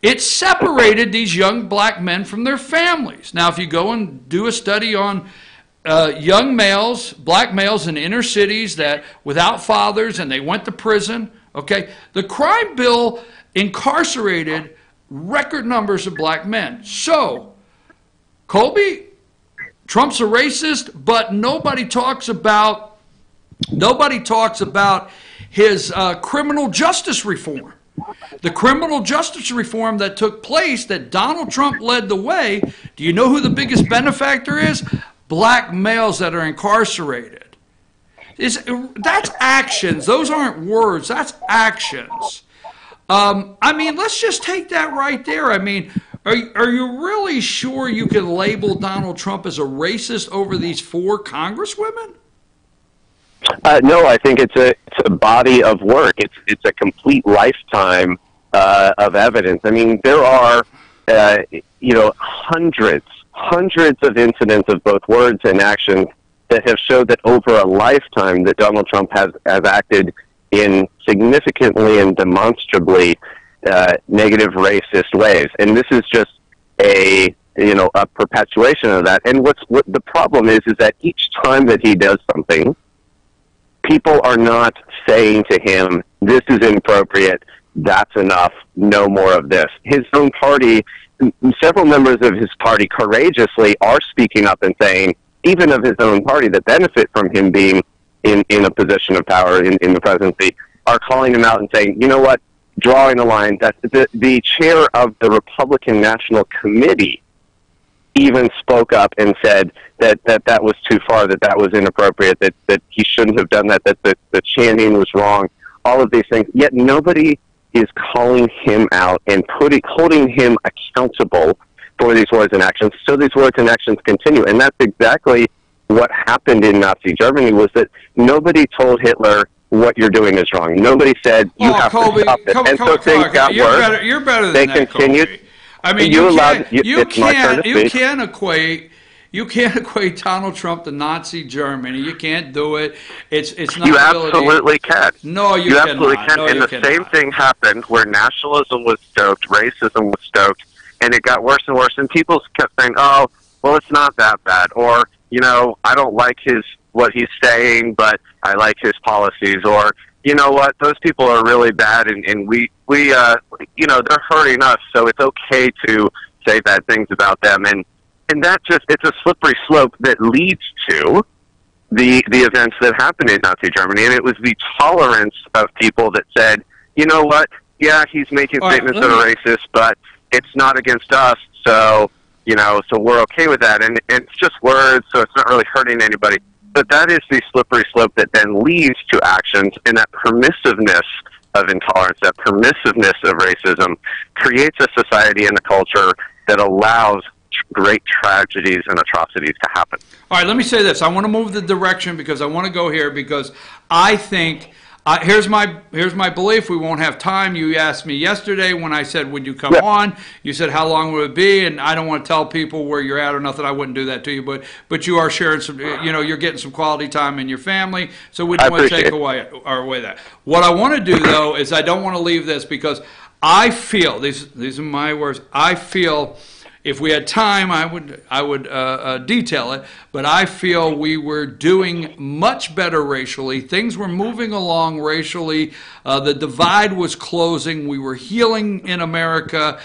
It separated these young black men from their families. Now, if you go and do a study on young males, black males in inner cities that without fathers and they went to prison, okay, the crime bill incarcerated record numbers of black men. So, Colby, Trump's a racist, but nobody talks about his criminal justice reform. The criminal justice reform that took place, that Donald Trump led the way, do you know who the biggest benefactor is? Black males that are incarcerated. That's actions. Those aren't words. That's actions. Let's just take that right there. Are you really sure you can label Donald Trump as a racist over these 4 congresswomen? No, I think it's a body of work. It's a complete lifetime of evidence. There are hundreds of incidents of both words and actions that have showed that over a lifetime that Donald Trump has acted in significantly and demonstrably negative racist ways, and this is just a perpetuation of that. And what the problem is that each time that he does something, people are not saying to him, "This is inappropriate. That's enough. No more of this." His own party, several members of his party, courageously are speaking up and saying, even of his own party that benefit from him being in a position of power in the presidency, are calling him out and saying, "You know what? Drawing a line." That the chair of the Republican National Committee even spoke up and said that was too far, that was inappropriate, that he shouldn't have done that the chanting was wrong, all of these things. Yet nobody is calling him out and holding him accountable for these words and actions. So these words and actions continue, and that's exactly what happened in Nazi Germany. Was that nobody told Hitler, "What you're doing is wrong." Nobody said, "You have to stop it." And so things got worse. You're better than they that, continued. Colby. You can't equate Donald Trump to Nazi Germany. You can't do it. It's not. You absolutely can. No, you absolutely cannot. can. No, and the same thing happened where nationalism was stoked, racism was stoked, and it got worse and worse. And people kept saying, "Oh, well, it's not that bad," or I don't like what he's saying, but I like his policies, or you know what, those people are really bad, and we they're hurting us, so it's okay to say bad things about them, and that it's a slippery slope that leads to the events that happened in Nazi Germany, and it was the tolerance of people that said, "You know what, yeah, he's making statements that are racist, but it's not against us, so so we're okay with that. And it's just words, so it's not really hurting anybody. But that is the slippery slope that then leads to actions, and that permissiveness of intolerance, that permissiveness of racism creates a society and a culture that allows great tragedies and atrocities to happen. All right, let me say this. I want to move the direction because I want to go here because I think here's my belief. We won't have time. You asked me yesterday when I said, would you come on? You said, how long would it be? And I don't want to tell people where you're at or nothing. I wouldn't do that to you. But you are sharing some, you're getting some quality time in your family. So we don't want to take away that. What I want to do, though, is I don't want to leave this because I feel, these are my words, I feel if we had time, I would detail it, but I feel we were doing much better racially. Things were moving along racially. The divide was closing. We were healing in America.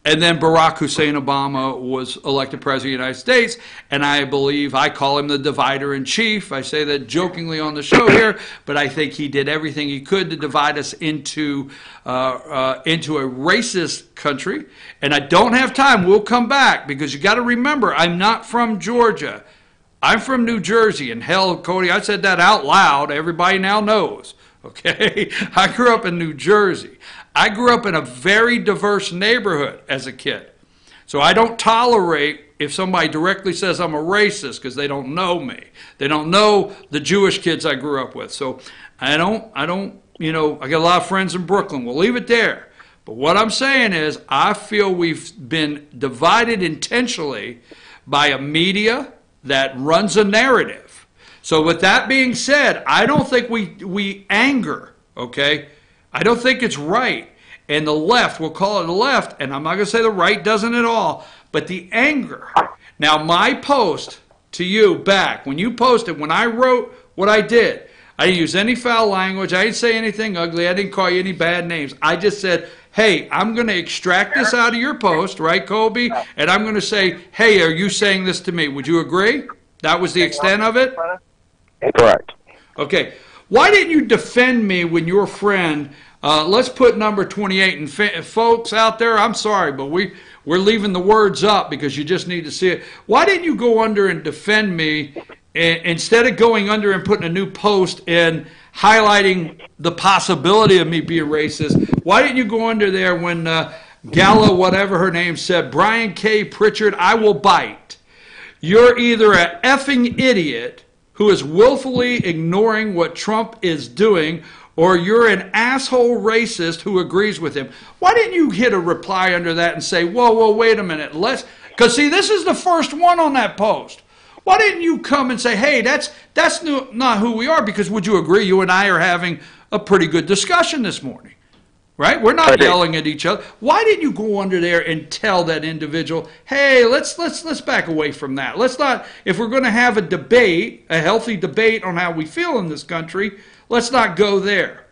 And then Barack Hussein Obama was elected president of the United States, and I believe I call him the divider in chief. I say that jokingly on the show here, but I think he did everything he could to divide us into a racist country. And I don't have time. We'll come back because you got to remember, I'm not from Georgia. I'm from New Jersey. And hell, Cody, I said that out loud. Everybody now knows. Okay, I grew up in New Jersey. I grew up in a very diverse neighborhood as a kid. So I don't tolerate if somebody directly says I'm a racist because they don't know me. They don't know the Jewish kids I grew up with. So I don't, I got a lot of friends in Brooklyn. We'll leave it there. But what I'm saying is I feel we've been divided intentionally by a media that runs a narrative. So with that being said, I don't think we anger, okay? I don't think it's right. And the left, we'll call it the left, and I'm not going to say the right doesn't at all, but the anger. Now, my post to you back, when you posted, when I wrote what I did, I didn't use any foul language. I didn't say anything ugly. I didn't call you any bad names. I just said, hey, I'm going to extract this out of your post, right, Colby? And I'm going to say, hey, are you saying this to me? Would you agree? That was the extent of it? Correct. Okay. Why didn't you defend me when your friend, let's put number 28, and folks out there, I'm sorry, but we're leaving the words up because you just need to see it. Why didn't you go under and defend me instead of going under and putting a new post and highlighting the possibility of me being racist? Why didn't you go under there when Gala, whatever her name said, Brian K. Pritchard, I will bite. You're either an effing idiot who is willfully ignoring what Trump is doing, or you're an asshole racist who agrees with him. Why didn't you hit a reply under that and say, whoa, wait a minute, because see, this is the first one on that post. Why didn't you come and say, hey, that's not who we are? Because would you agree, you and I are having a pretty good discussion this morning, right? We're not yelling at each other. Why didn't you go under there and tell that individual, hey, let's back away from that. Let's not, if we're going to have a debate, a healthy debate on how we feel in this country, let's not go there.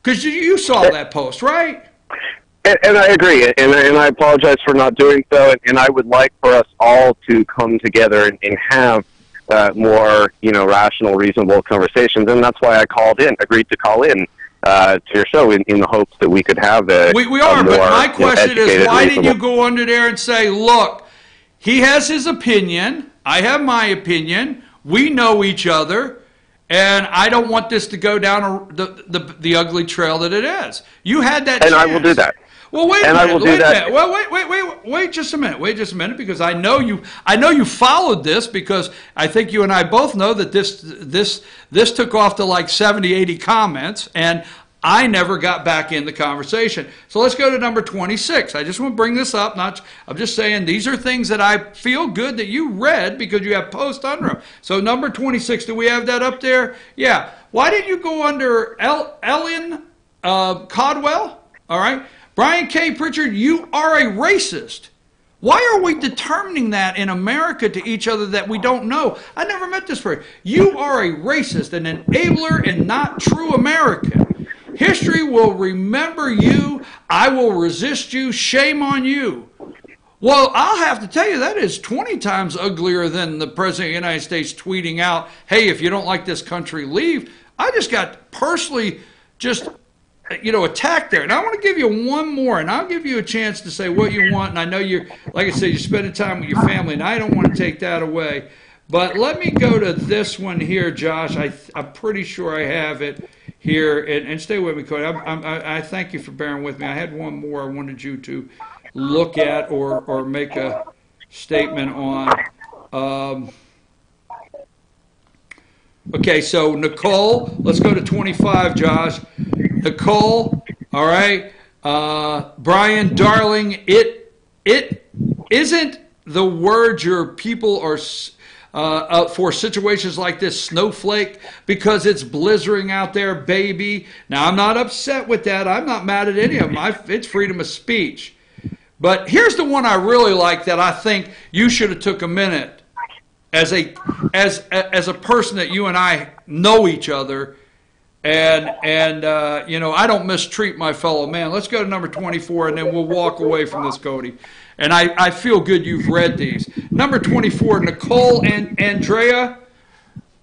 Because you saw that post, right? And I agree, and I apologize for not doing so, and I would like for us all to come together and have more, rational, reasonable conversations, and that's why I agreed to call in to your show in the hopes that we could have we are, but my question is, why didn't you go under there and say, look, he has his opinion, I have my opinion, we know each other, and I don't want this to go down the ugly trail that it is. You had that chance. And I will do that. Well, wait a minute. Well, wait just a minute. Wait just a minute, because I know you followed this, because I think you and I both know that this took off to like 70, 80 comments, and I never got back in the conversation. So let's go to number 26. I just want to bring this up. I'm just saying these are things that I feel good that you read because you have post under them. So number 26, do we have that up there? Yeah. Why didn't you go under Ellen Caldwell? All right. Brian K. Pritchard, you are a racist. Why are we determining that in America to each other that we don't know? I never met this person. You are a racist, an enabler, and not true American. History will remember you. I will resist you. Shame on you. Well, I'll have to tell you, that is 20 times uglier than the President of the United States tweeting out, hey, if you don't like this country, leave. I just got personally just attack there. And I want to give you one more, and I'll give you a chance to say what you want. And I know you're, like I said, you're spending time with your family, and I don't want to take that away. But let me go to this one here, Josh. I'm pretty sure I have it here. And stay with me, Cody. I thank you for bearing with me. I had one more I wanted you to look at or make a statement on. Okay, so Nicole, let's go to 25, Josh. Nicole, all right. Brian, darling, it isn't the word your people are for situations like this, snowflake, because it's blizzarding out there, baby. Now, I'm not upset with that. I'm not mad at any of them. It's freedom of speech. But here's the one I really like that I think you should have took a minute as a person that you and I know each other, and I don't mistreat my fellow man. Let's go to number 24, and then we'll walk away from this, Cody. And I feel good you've read these. Number 24, Nicole and Andrea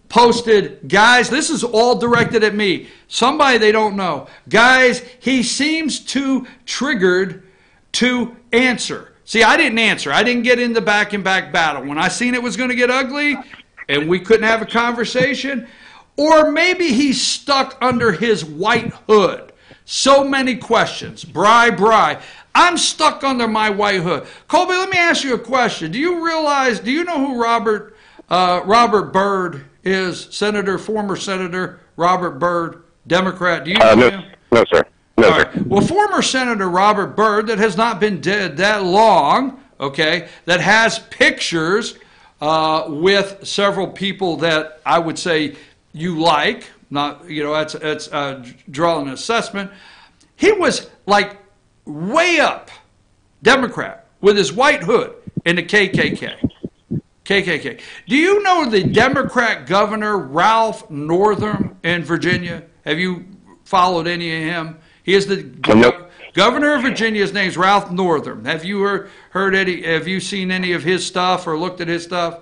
posted, guys, this is all directed at me. Somebody they don't know. Guys, he seems too triggered to answer. See, I didn't answer. I didn't get in the back-and-back battle. When I seen it was going to get ugly and we couldn't have a conversation, or maybe he's stuck under his white hood. So many questions. Bri. I'm stuck under my white hood. Colby, let me ask you a question. Do you know who Robert Byrd is? Former Senator Robert Byrd, Democrat. Do you know him? No, sir. No, sir. Right. Well, former Senator Robert Byrd, that has not been dead that long, okay, that has pictures with several people that I would say you like, not, that's drawing an assessment. He was like way up, Democrat, with his white hood in the KKK. Do you know the Democrat governor, Ralph Northam, in Virginia? Have you followed any of him? He is the governor of Virginia. His name's Ralph Northam. Have you heard any? Have you seen any of his stuff or looked at his stuff?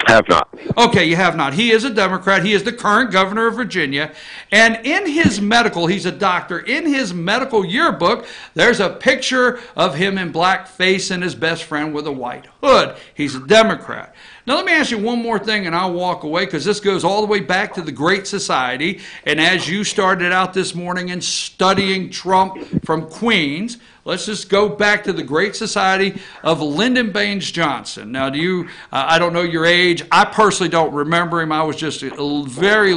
Have not. Okay, you have not. He is a Democrat. He is the current governor of Virginia. And in his medical, he's a doctor, in his medical yearbook, there's a picture of him in blackface and his best friend with a white hood. He's a Democrat. Now, let me ask you one more thing, and I'll walk away, because this goes all the way back to the Great Society. And as you started out this morning in studying Trump from Queens, let's just go back to the Great Society of Lyndon Baines Johnson. Now, I don't know your age. I personally don't remember him. I was just a very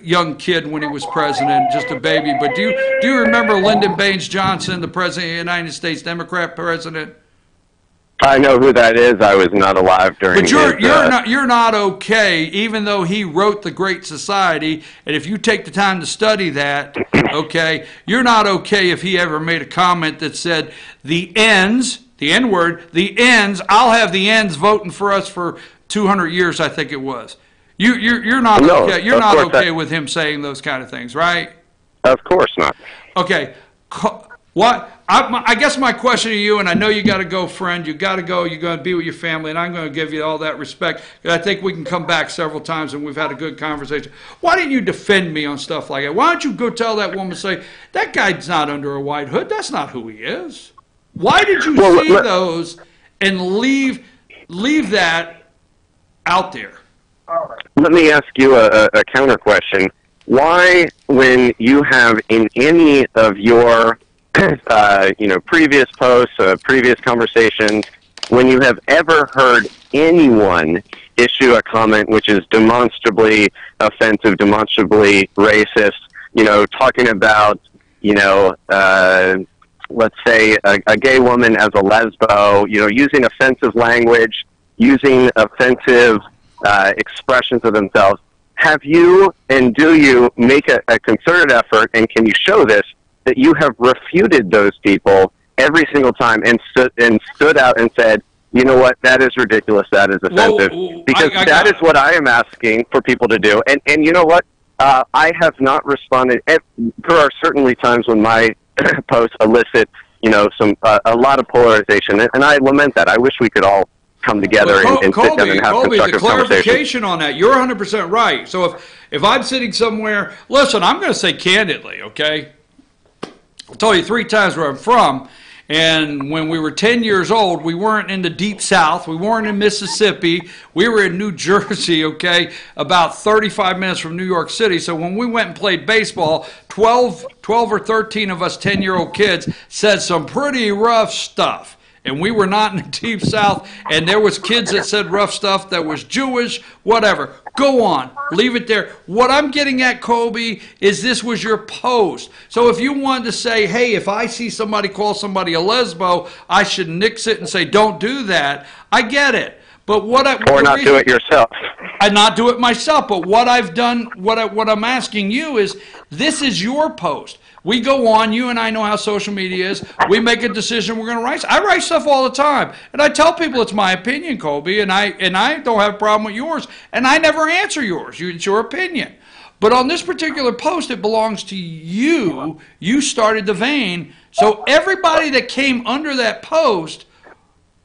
young kid when he was president, just a baby. But do you remember Lyndon Baines Johnson, the president of the United States, Democrat president? I know who that is. I was not alive during. But you're not okay, even though he wrote the Great Society. And if you take the time to study that, okay, you're not okay if he ever made a comment that said the ends, the N word, the ends. I'll have the ends voting for us for 200 years. I think it was. You're not okay. You're not okay with him saying those kind of things, right? Of course not. Okay. What? I guess my question to you, and I know you got to go, friend. You got to go. You're going to be with your family, and I'm going to give you all that respect. I think we can come back several times, and we've had a good conversation. Why didn't you defend me on stuff like that? Why don't you go tell that woman, say, that guy's not under a white hood. That's not who he is. Why did you see those and leave that out there? Let me ask you a counter question. Why, when you have in any of your previous posts, previous conversations, when you have ever heard anyone issue a comment which is demonstrably offensive, demonstrably racist, talking about, let's say a gay woman as a lesbo, using offensive language, using offensive expressions of themselves, have you and do you make a concerted effort, and can you show this, that you have refuted those people every single time and stood out and said, you know what, that is ridiculous, that is offensive? Because that is what I am asking for people to do. And you know what? I have not responded. There are certainly times when my posts elicit, a lot of polarization, and I lament that. I wish we could all come together and sit down and have Colby, the constructive conversations. clarification on that, you're 100% right. So if I'm sitting somewhere, listen, I'm going to say candidly, okay? I'll tell you 3 times where I'm from. And when we were 10 years old, we weren't in the deep south. We weren't in Mississippi. We were in New Jersey, okay, about 35 minutes from New York City. So when we went and played baseball, 12 or 13 of us 10-year-old kids said some pretty rough stuff. And we were not in the deep south, and there was kids that said rough stuff that was Jewish, whatever. Go on. Leave it there. What I'm getting at, Colby, is this was your post. So if you wanted to say, hey, if I see somebody call somebody a lesbo, I should nix it and say, don't do that, I get it. But or not do it yourself. I not do it myself. But what I've done, what I'm asking you is, this is your post. We go on, you and I know how social media is. We make a decision we're going to write. I write stuff all the time. And I tell people it's my opinion, Colby, and I don't have a problem with yours. And I never answer yours. It's your opinion. But on this particular post, it belongs to you. You started the vein. So everybody that came under that post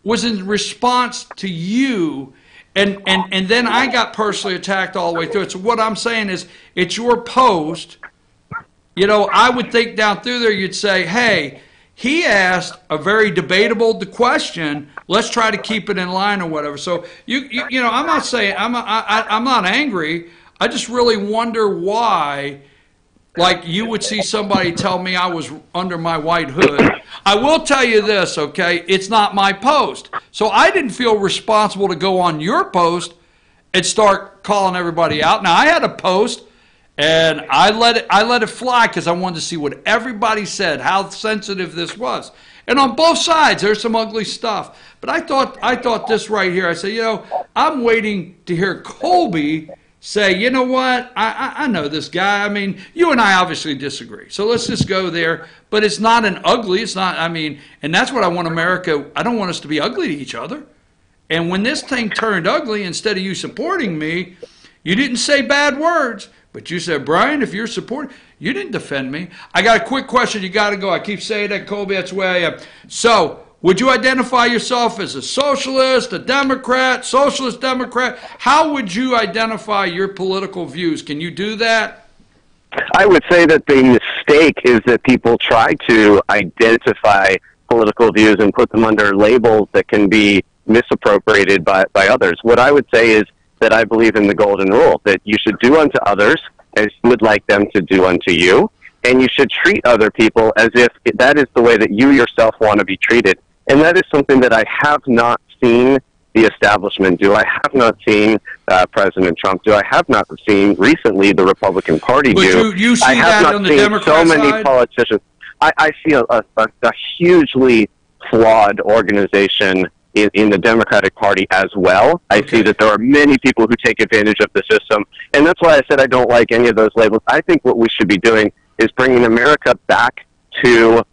was in response to you. And then I got personally attacked all the way through it. So what I'm saying is, it's your post. You know, I would think down through there you'd say, hey, he asked a very debatable question. Let's try to keep it in line or whatever. So, you know, I'm not saying, I'm not angry. I just really wonder why, like, you would see somebody tell me I was under my white hood. I will tell you this, okay? It's not my post. So I didn't feel responsible to go on your post and start calling everybody out. Now, I had a post. And I let it fly because I wanted to see what everybody said, how sensitive this was. And on both sides, there's some ugly stuff. But I thought this right here. I said, you know, I'm waiting to hear Colby say, you know what, I know this guy. I mean, you and I obviously disagree. So let's just go there. But it's not an ugly. It's not, I mean, and that's what I want America. I don't want us to be ugly to each other. And when this thing turned ugly, instead of you supporting me, you didn't say bad words. But you said, Brian, if you're supporting, you didn't defend me. I got a quick question. You got to go. I keep saying that, Colby. That's the way I am. So, would you identify yourself as a socialist, a Democrat, socialist Democrat? How would you identify your political views? Can you do that? I would say that the mistake is that people try to identify political views and put them under labels that can be misappropriated by others. What I would say is, that I believe in the golden rule, that you should do unto others as you would like them to do unto you, and you should treat other people as if that is the way that you yourself want to be treated. And that is something that I have not seen the establishment do. I have not seen President Trump do. I have not seen recently the Republican Party do. You see I have that not on the seen Democrat so many side? politicians. I see a hugely flawed organization in the Democratic Party as well. I see that there are many people who take advantage of the system, and that's why I said I don't like any of those labels. I think what we should be doing is bringing America back to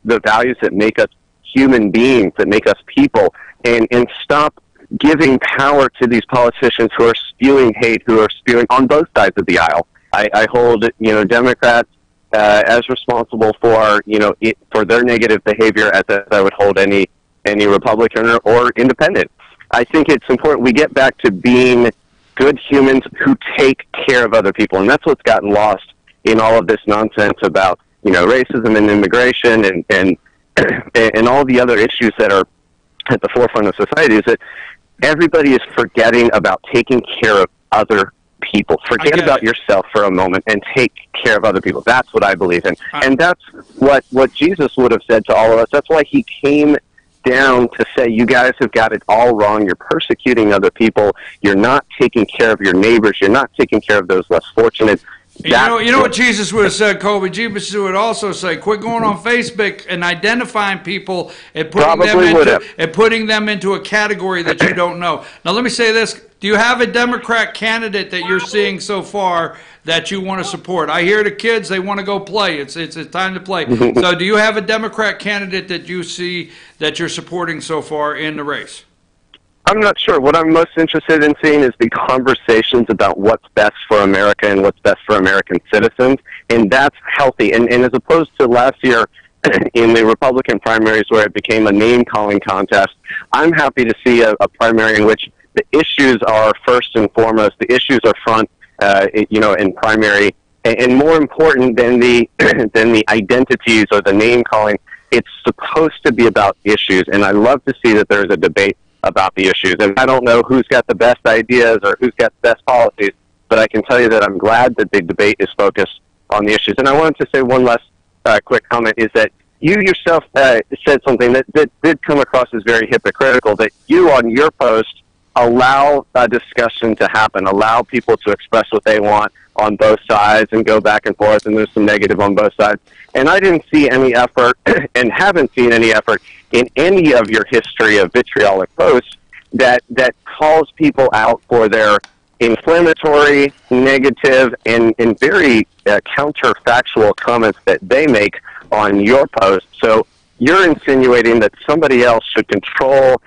the values that make us human beings, that make us people, and stop giving power to these politicians who are spewing hate, who are spewing on both sides of the aisle. I hold, you know, Democrats as responsible for, you know, for their negative behavior as I would hold any Republican or independent. I think it's important we get back to being good humans who take care of other people, and that's what's gotten lost in all of this nonsense about, you know, racism and immigration and all the other issues that are at the forefront of society, is that everybody is forgetting about taking care of other people. Forget about yourself for a moment and take care of other people. That's what I believe in. And that's what Jesus would have said to all of us. That's why he came down to say, you guys have got it all wrong. You're persecuting other people. You're not taking care of your neighbors. You're not taking care of those less fortunate. You know what Jesus would have said, Colby? Jesus would also say, quit going on Facebook and identifying people and putting them into a category that you don't know. Now, let me say this. Do you have a Democrat candidate that you're seeing so far that you want to support? I hear the kids, they want to go play. It's time to play. So do you have a Democrat candidate that you see that you're supporting so far in the race? I'm not sure. What I'm most interested in seeing is the conversations about what's best for America and what's best for American citizens, and that's healthy. And as opposed to last year, in the Republican primaries where it became a name-calling contest. I'm happy to see a primary in which the issues are first and foremost. The issues are front, in primary, and more important than the than the identities or the name-calling. It's supposed to be about issues, and I love to see that there's a debate about the issues. And I don't know who's got the best ideas or who's got the best policies, but I can tell you that I'm glad that the debate is focused on the issues. And I wanted to say one last quick comment is that you yourself said something that did come across as very hypocritical, that you on your post allow a discussion to happen, allow people to express what they want on both sides and go back and forth, and there's some negative on both sides. And I didn't see any effort and haven't seen any effort in any of your history of vitriolic posts that calls people out for their inflammatory, negative, and very counterfactual comments that they make on your post. So you're insinuating that somebody else should control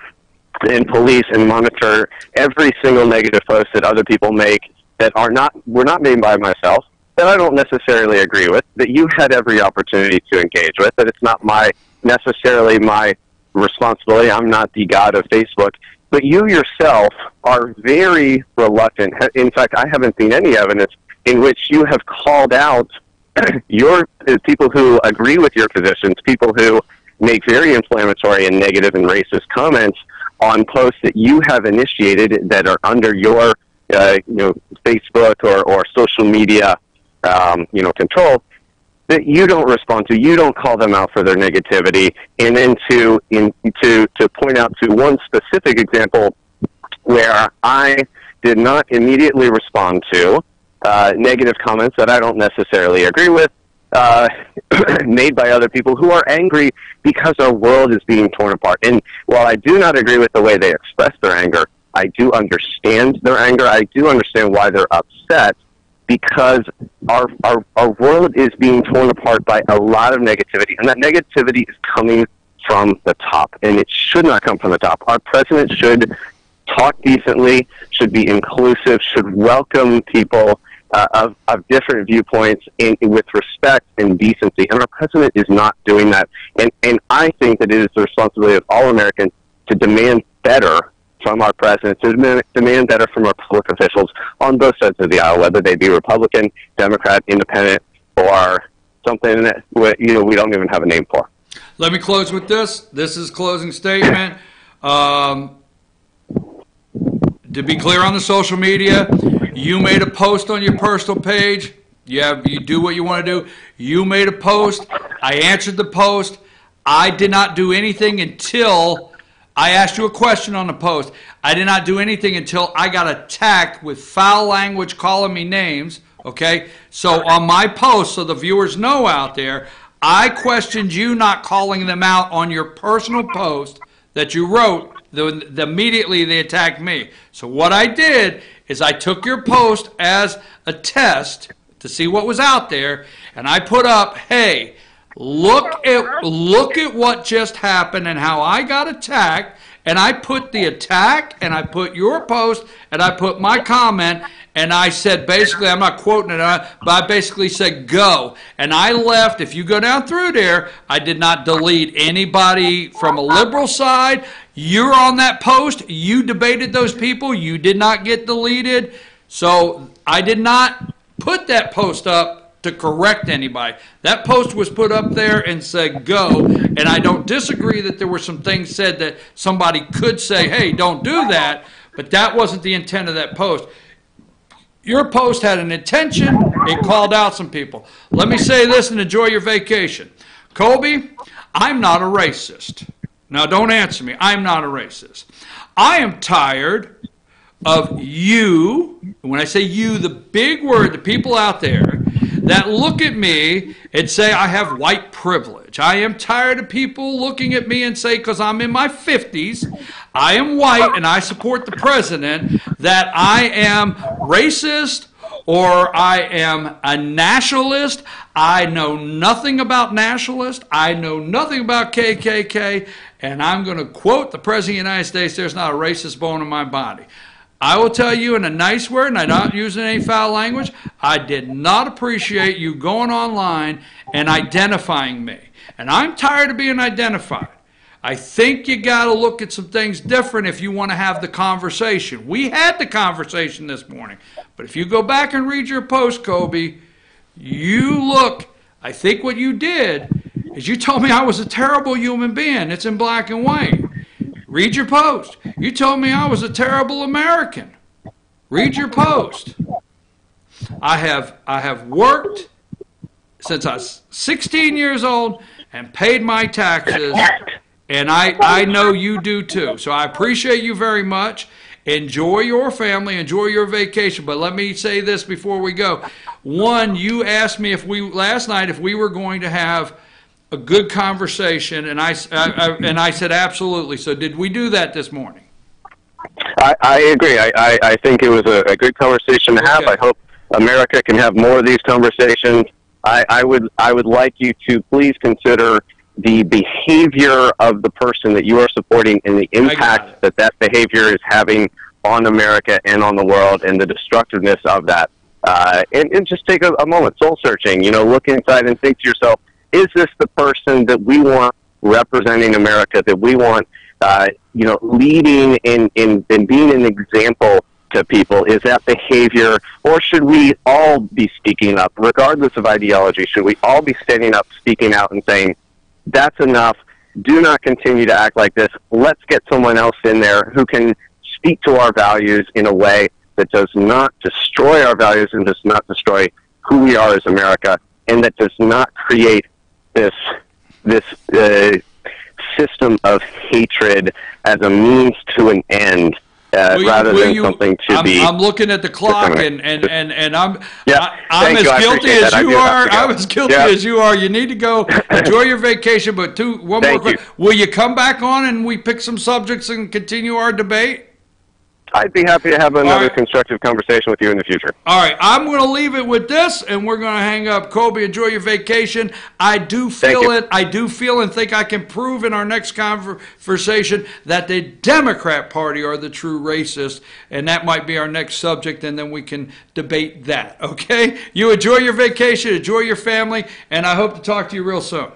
and police and monitor every single negative post that other people make that were not made by myself, that I don't necessarily agree with, that you had every opportunity to engage with, that it's not necessarily my responsibility. I'm not the god of Facebook. But you yourself are very reluctant. In fact, I haven't seen any evidence in which you have called out your people who agree with your positions, people who make very inflammatory and negative and racist comments on posts that you have initiated that are under your Facebook or social media control, that you don't respond to. You don't call them out for their negativity. And then to point out to one specific example where I did not immediately respond to negative comments that I don't necessarily agree with, made by other people who are angry because our world is being torn apart. And while I do not agree with the way they express their anger, I do understand their anger. I do understand why they're upset, because our world is being torn apart by a lot of negativity, and that negativity is coming from the top, and it should not come from the top. Our president should talk decently, should be inclusive, should welcome people of different viewpoints with respect and decency, and our president is not doing that. And I think that it is the responsibility of all Americans to demand better from our president, to demand better from our public officials on both sides of the aisle, whether they be Republican, Democrat, Independent, or something that we don't even have a name for. Let me close with this. This is closing statement. To be clear on the social media, you made a post on your personal page. You do what you want to do. You made a post. I answered the post. I did not do anything until I asked you a question on the post. I did not do anything until I got attacked with foul language, calling me names, okay? So on my post, so the viewers know out there, I questioned you not calling them out on your personal post that you wrote. Immediately they attacked me. So what I did is I took your post as a test to see what was out there, and I put up, hey, look at what just happened and how I got attacked, and I put the attack, and I put your post, and I put my comment, and I said, basically, I'm not quoting it, but I basically said, go. And I left. If you go down through there, I did not delete anybody from a liberal side. You're on that post. You debated those people. You did not get deleted. So I did not put that post up to correct anybody. That post was put up there and said go, and I don't disagree that there were some things said that somebody could say, hey, don't do that, but that wasn't the intent of that post. Your post had an intention. It called out some people. Let me say this and enjoy your vacation. Colby, I'm not a racist. Now, don't answer me. I'm not a racist. I am tired of you, when I say you, the big word, the people out there that look at me and say I have white privilege. I am tired of people looking at me and say, because I'm in my 50s, I am white and I support the president, that I am racist or I am a nationalist. I know nothing about nationalist. I know nothing about KKK. And I'm going to quote the President of the United States, there's not a racist bone in my body. I will tell you in a nice word, and I'm not using any foul language, I did not appreciate you going online and identifying me. And I'm tired of being identified. I think you got to look at some things different if you want to have the conversation. We had the conversation this morning. But if you go back and read your post, Kobe, I think what you did is you told me I was a terrible human being. It's in black and white. Read your post. You told me I was a terrible American. Read your post. I have worked since I was 16 years old and paid my taxes. And I know you do too. So I appreciate you very much. Enjoy your family. Enjoy your vacation. But let me say this before we go. One, you asked me last night if we were going to have a good conversation, and I said absolutely. So did we do that this morning? I agree. I think it was a good conversation to have. I hope America can have more of these conversations. I would like you to please consider the behavior of the person that you are supporting and the impact that behavior is having on America and on the world, and the destructiveness of that. And just take a moment, soul searching, look inside and think to yourself, is this the person that we want representing America, that we want, leading and being an example to people? Is that behavior, or should we all be speaking up, regardless of ideology? Should we all be standing up, speaking out, and saying, that's enough, do not continue to act like this, let's get someone else in there who can speak to our values in a way that does not destroy our values and does not destroy who we are as America, and that does not create this system of hatred as a means to an end, rather than something to be. I'm looking at the clock, and I'm as guilty as you are. I'm as guilty as you are. You need to go enjoy your vacation. But one more question: will you come back on and we pick some subjects and continue our debate? I'd be happy to have another constructive conversation with you in the future. All right, I'm going to leave it with this, and we're going to hang up. Kobe, enjoy your vacation. I do feel it. I do feel and think I can prove in our next conversation that the Democrat Party are the true racists, and that might be our next subject, and then we can debate that, okay? You enjoy your vacation, enjoy your family, and I hope to talk to you real soon.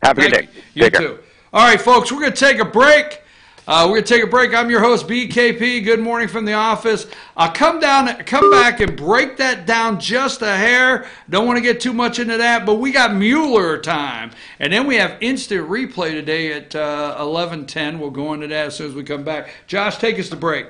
Have a good day. You too. All right, folks, we're going to take a break. We're going to take a break. I'm your host, BKP. Good morning from the office. I'll come back and break that down just a hair. Don't want to get too much into that, but we got Mueller time. And then we have instant replay today at 11:10. We'll go into that as soon as we come back. Josh, take us to break.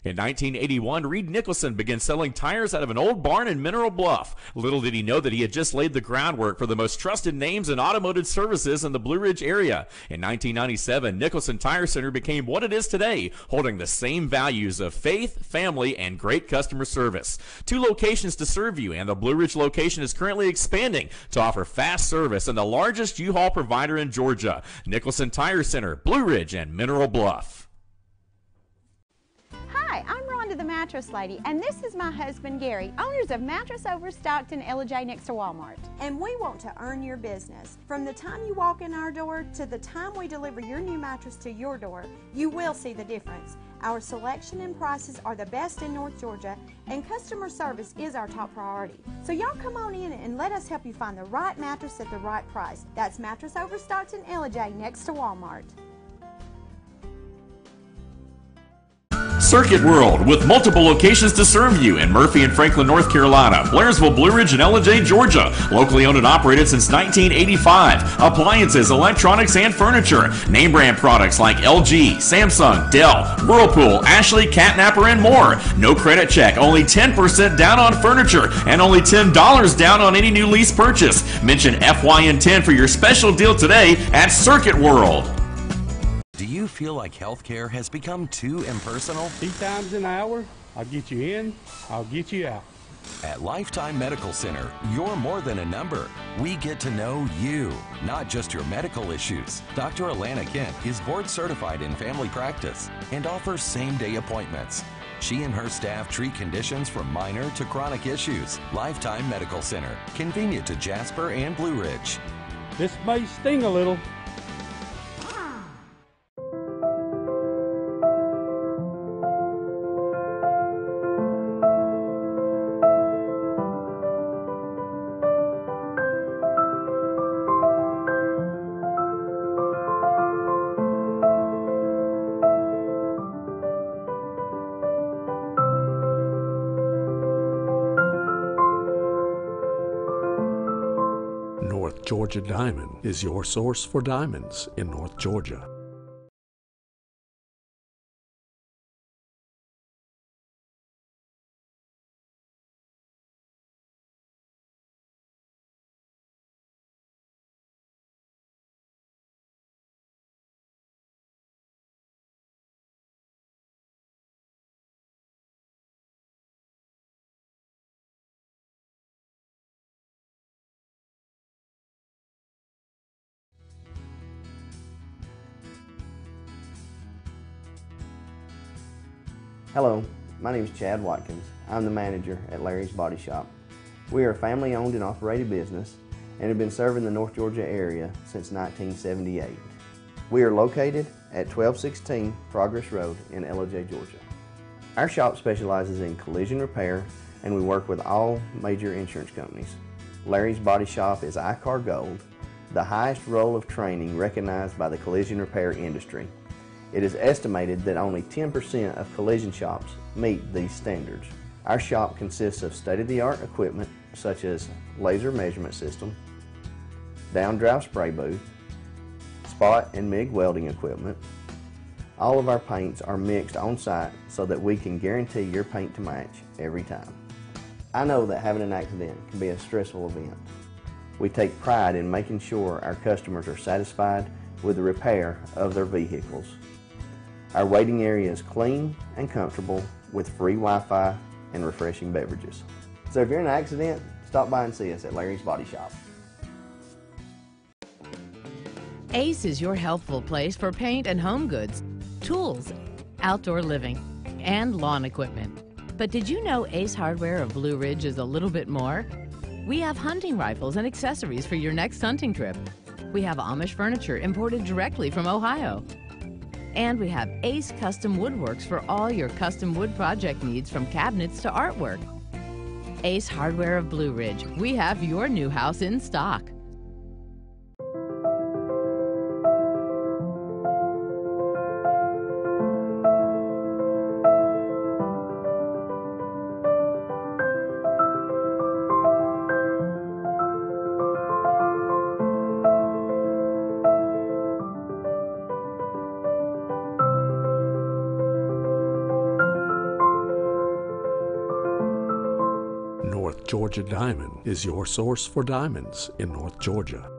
In 1981, Reed Nicholson began selling tires out of an old barn in Mineral Bluff. Little did he know that he had just laid the groundwork for the most trusted names in automotive services in the Blue Ridge area. In 1997, Nicholson Tire Center became what it is today, holding the same values of faith, family, and great customer service. 2 locations to serve you, and the Blue Ridge location is currently expanding to offer fast service and the largest U-Haul provider in Georgia. Nicholson Tire Center, Blue Ridge, and Mineral Bluff. Hi, I'm Rhonda the Mattress Lady, and this is my husband Gary, owners of Mattress Overstocked in Ella-J next to Walmart. And we want to earn your business. From the time you walk in our door to the time we deliver your new mattress to your door, you will see the difference. Our selection and prices are the best in North Georgia, and customer service is our top priority. So y'all come on in and let us help you find the right mattress at the right price. That's Mattress Overstocked in Ella-J next to Walmart. Circuit World, with multiple locations to serve you in Murphy and Franklin, North Carolina, Blairsville, Blue Ridge, and Ella-J, Georgia. Locally owned and operated since 1985. Appliances, electronics, and furniture. Name brand products like LG, Samsung, Dell, Whirlpool, Ashley, Catnapper, and more. No credit check, only 10% down on furniture, and only $10 down on any new lease purchase. Mention FYN10 for your special deal today at Circuit World. Do you feel like healthcare has become too impersonal? 3 times an hour, I'll get you in, I'll get you out. At Lifetime Medical Center, you're more than a number. We get to know you, not just your medical issues. Dr. Alana Kent is board certified in family practice and offers same-day appointments. She and her staff treat conditions from minor to chronic issues. Lifetime Medical Center, convenient to Jasper and Blue Ridge. This may sting a little. North Georgia Diamond is your source for diamonds in North Georgia. Hello, my name is Chad Watkins. I'm the manager at Larry's Body Shop. We are a family-owned and operated business and have been serving the North Georgia area since 1978. We are located at 1216 Progress Road in Ellijay, Georgia. Our shop specializes in collision repair and we work with all major insurance companies. Larry's Body Shop is ICAR Gold, the highest role of training recognized by the collision repair industry. It is estimated that only 10% of collision shops meet these standards. Our shop consists of state-of-the-art equipment such as laser measurement system, down-drive spray booth, spot and MIG welding equipment. All of our paints are mixed on-site so that we can guarantee your paint to match every time. I know that having an accident can be a stressful event. We take pride in making sure our customers are satisfied with the repair of their vehicles. Our waiting area is clean and comfortable with free Wi-Fi and refreshing beverages. So if you're in an accident, stop by and see us at Larry's Body Shop. Ace is your healthful place for paint and home goods, tools, outdoor living, and lawn equipment. But did you know Ace Hardware of Blue Ridge is a little bit more? We have hunting rifles and accessories for your next hunting trip. We have Amish furniture imported directly from Ohio. And we have Ace Custom Woodworks for all your custom wood project needs from cabinets to artwork. Ace Hardware of Blue Ridge, we have your new house in stock. North Georgia Diamond is your source for diamonds in North Georgia.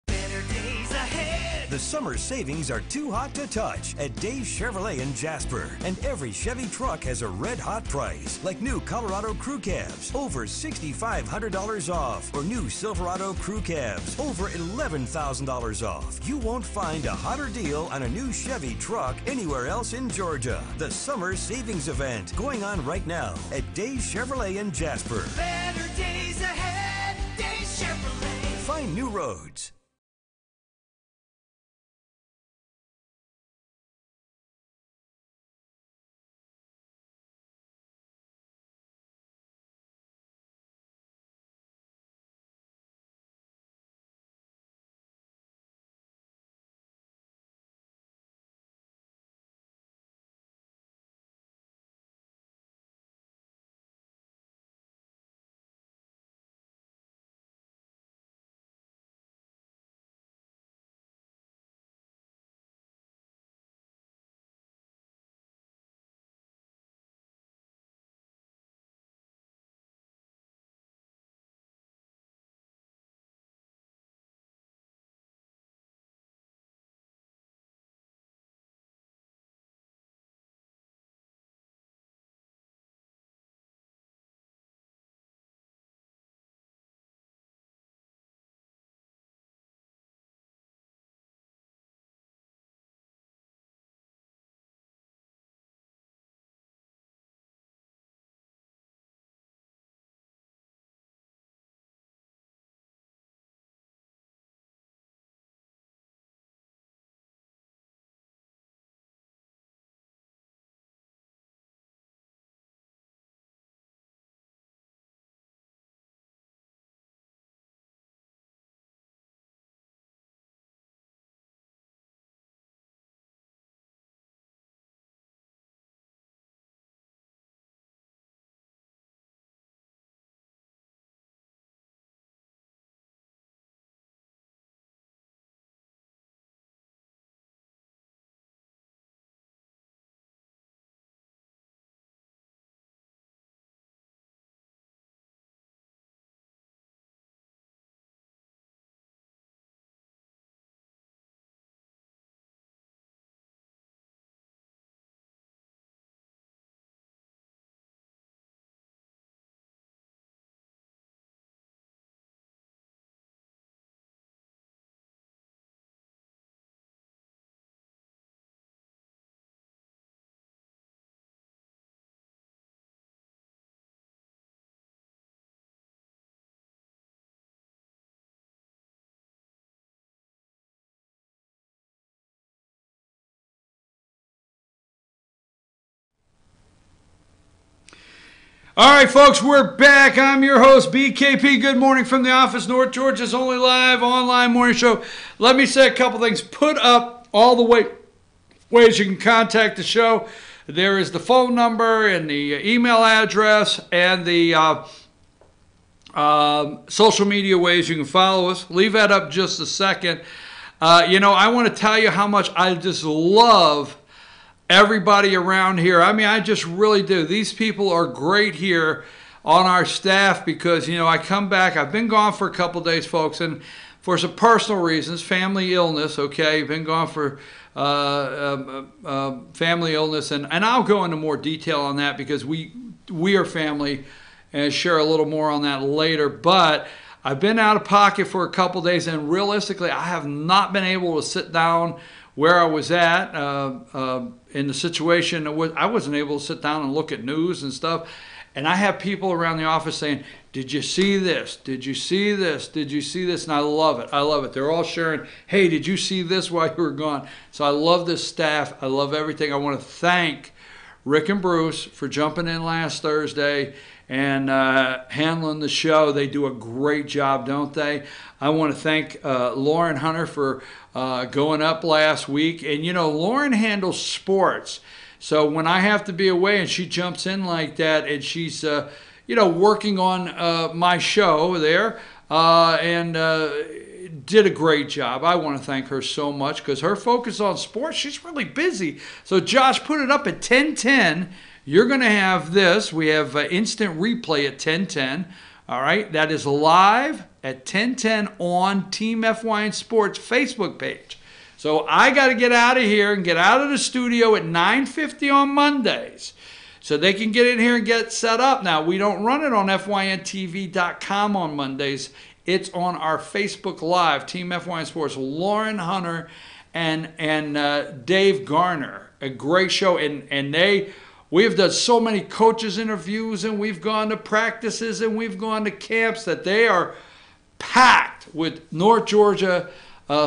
Better days ahead. The summer savings are too hot to touch at Dave's Chevrolet in Jasper. And every Chevy truck has a red hot price, like new Colorado Crew Cabs, over $6,500 off, or new Silverado Crew Cabs, over $11,000 off. You won't find a hotter deal on a new Chevy truck anywhere else in Georgia. The summer savings event going on right now at Dave's Chevrolet in Jasper. Better days ahead. Days Chevrolet. Find new roads. All right, folks, we're back. I'm your host, BKP. Good morning from the office, North Georgia's only live online morning show. Let me say a couple things. Put up all the ways you can contact the show. There is the phone number and the email address and the social media ways you can follow us. Leave that up just a second. I want to tell you how much I just love everybody around here. I mean, I just really do. These people are great here on our staff because, I come back. I've been gone for a couple days, folks, and for some personal reasons, family illness, okay? Been gone for family illness, and I'll go into more detail on that because we are family and share a little more on that later. But I've been out of pocket for a couple days, and realistically, I have not been able to sit down where I was at in the situation. I wasn't able to sit down and look at news and stuff. And I have people around the office saying, did you see this? Did you see this? Did you see this? And I love it. I love it. They're all sharing, hey, did you see this while you were gone? So I love this staff. I love everything. I want to thank Rick and Bruce for jumping in last Thursday and handling the show. They do a great job, don't they? I want to thank Lauren Hunter for going up last week. And, Lauren handles sports. So when I have to be away and she jumps in like that and she's, working on my show there and did a great job. I want to thank her so much because her focus on sports, she's really busy. So, Josh, put it up at 10:10. You're going to have this. We have instant replay at 10:10. All right. That is live at 10:10 on Team FYN Sports Facebook page. So I got to get out of here and get out of the studio at 9:50 on Mondays so they can get in here and get set up. Now, we don't run it on FYNTV.com on Mondays. It's on our Facebook Live, Team FYN Sports, Lauren Hunter and Dave Garner. A great show. And we have done so many coaches interviews, and we've gone to practices, and we've gone to camps that they are packed with North Georgia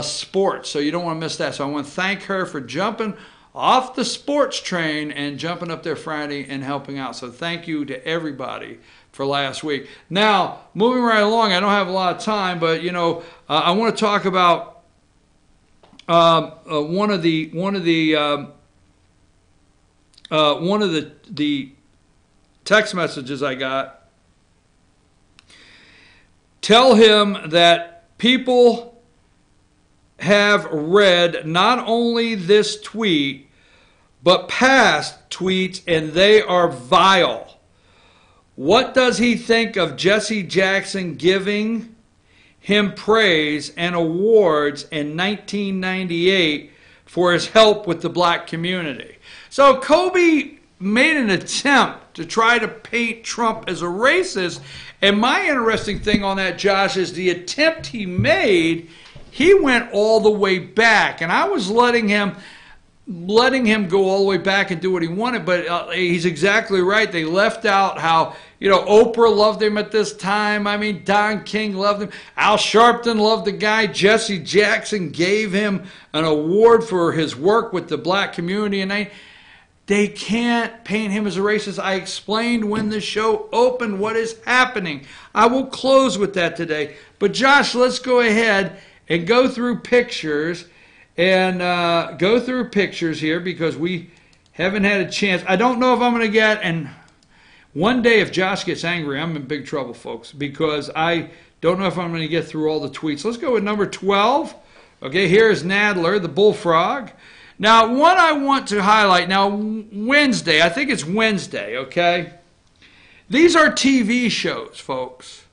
sports. So you don't want to miss that. So I want to thank her for jumping off the sports train and jumping up there Friday and helping out. So thank you to everybody for last week. Now, moving right along, I don't have a lot of time, but I want to talk about one of the text messages I got. Tell him that people have read not only this tweet, but past tweets, and they are vile. What does he think of Jesse Jackson giving him praise and awards in 1998 for his help with the black community? So Kobe made an attempt to try to paint Trump as a racist, and my interesting thing on that, Josh, is the attempt he made. He went all the way back, and I was letting him go all the way back and do what he wanted, but he's exactly right. They left out how, Oprah loved him at this time. I mean, Don King loved him. Al Sharpton loved the guy. Jesse Jackson gave him an award for his work with the black community, and they can't paint him as a racist. I explained when the show opened what is happening. I will close with that today. But Josh, let's go ahead and go through pictures here because we haven't had a chance. I don't know if I'm going to get, and one day if Josh gets angry, I'm in big trouble, folks, because I don't know if I'm going to get through all the tweets. Let's go with number 12. Okay, here's Nadler, the bullfrog. Now, what I want to highlight, now Wednesday, I think it's Wednesday, okay? These are TV shows, folks.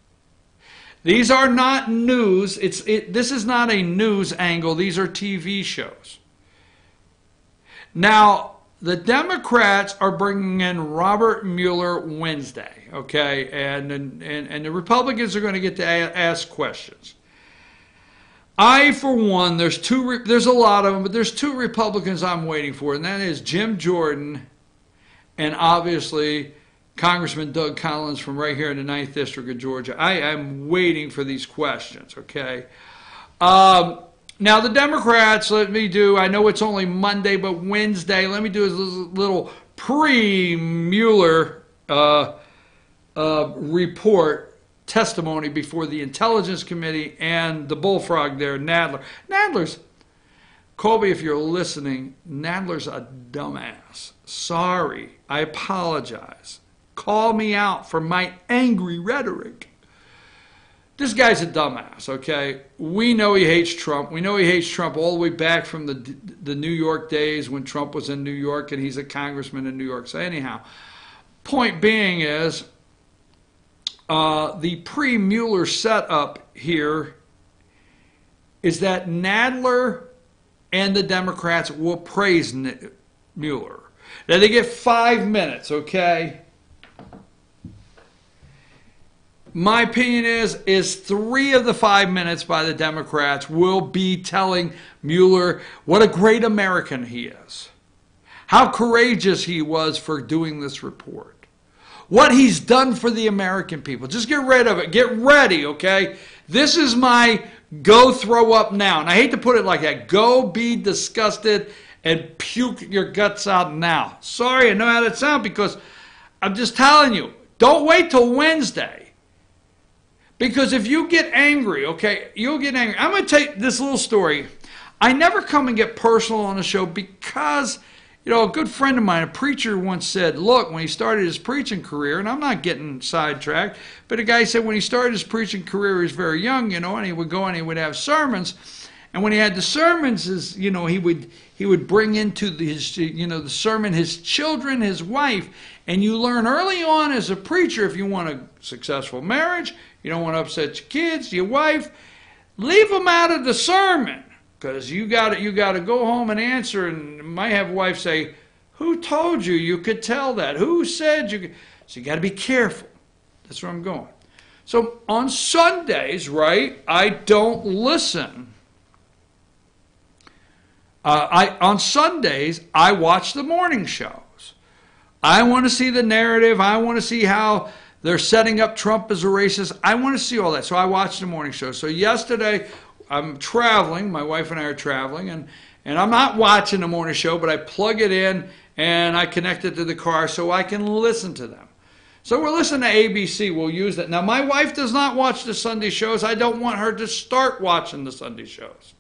These are not news. This is not a news angle. These are TV shows. Now, the Democrats are bringing in Robert Mueller Wednesday, okay? And the Republicans are going to get to ask questions. I, for one, there's a lot of them, but there's two Republicans I'm waiting for, and that is Jim Jordan and obviously Congressman Doug Collins from right here in the 9th District of Georgia. I am waiting for these questions, okay? Now, the Democrats, I know it's only Monday, but Wednesday, let me do a little pre-Mueller report testimony before the Intelligence Committee and the bullfrog there, Nadler. Nadler's, Colby, if you're listening, Nadler's a dumbass. Sorry, I apologize. Call me out for my angry rhetoric. This guy's a dumbass, okay? We know he hates Trump. We know he hates Trump all the way back from the New York days when Trump was in New York and he's a congressman in New York. So anyhow, point being is the pre-Mueller setup here is that Nadler and the Democrats will praise Mueller. Now they get 5 minutes, okay? My opinion is 3 of the 5 minutes by the Democrats will be telling Mueller what a great American he is, how courageous he was for doing this report, what he's done for the American people. Just get rid of it. Get ready, okay? This is my go throw up now. And I hate to put it like that. Go be disgusted and puke your guts out now. Sorry, I know how that sounds because I'm just telling you, don't wait till Wednesday. Because if you get angry, okay, you'll get angry. I'm going to tell you this little story. I never come and get personal on the show because, you know, a good friend of mine, a preacher, once said, look, when he started his preaching career, and I'm not getting sidetracked, but a guy said when he started his preaching career, he was very young, you know, and he would go and he would have sermons. And when he had the sermons, you know, he would bring into his, you know, the sermon his children, his wife. And you learn early on as a preacher, if you want a successful marriage, you don't want to upset your kids, your wife, leave them out of the sermon. Because you got to go home and answer, and might have a wife say, who told you you could tell that? Who said you could? So you got to be careful. That's where I'm going. So on Sundays, right, I don't listen. On Sundays, I watch the morning shows. I want to see the narrative. I want to see how they're setting up Trump as a racist. I want to see all that. So I watch the morning show. So yesterday, I'm traveling. My wife and I are traveling. And I'm not watching the morning show, but I plug it in and I connect it to the car so I can listen to them. So we're listening to ABC. We'll use that. Now, my wife does not watch the Sunday shows. I don't want her to start watching the Sunday shows.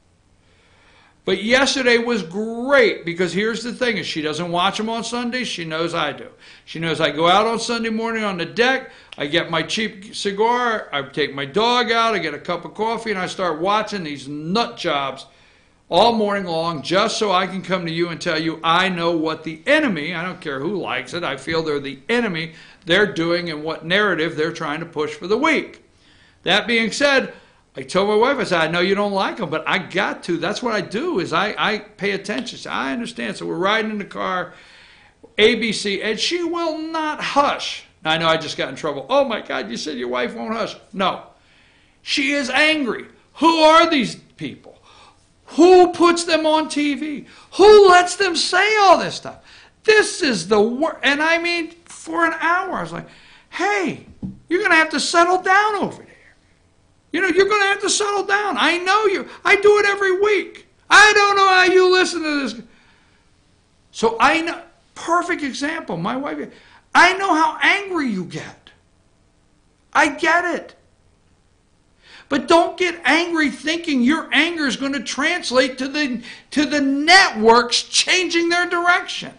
But yesterday was great because here's the thing. If she doesn't watch them on Sundays, she knows I do. She knows I go out on Sunday morning on the deck. I get my cheap cigar. I take my dog out. I get a cup of coffee, and I start watching these nut jobs all morning long just so I can come to you and tell you I know what the enemy, I don't care who likes it, I feel they're the enemy, they're doing and what narrative they're trying to push for the week. That being said, I told my wife, I said, I know you don't like them, but I got to. That's what I do is I pay attention. So I understand. So we're riding in the car, ABC, and she will not hush. Now, I know I just got in trouble. Oh, my God, you said your wife won't hush. No. She is angry. Who are these people? Who puts them on TV? Who lets them say all this stuff? This is the worst. And I mean, for an hour, I was like, hey, you're going to have to settle down over there. You know, you're going to have to settle down. I know you. I do it every week. I don't know how you listen to this. So I know, perfect example, my wife, I know how angry you get. I get it. But don't get angry thinking your anger is going to translate to the networks changing their direction.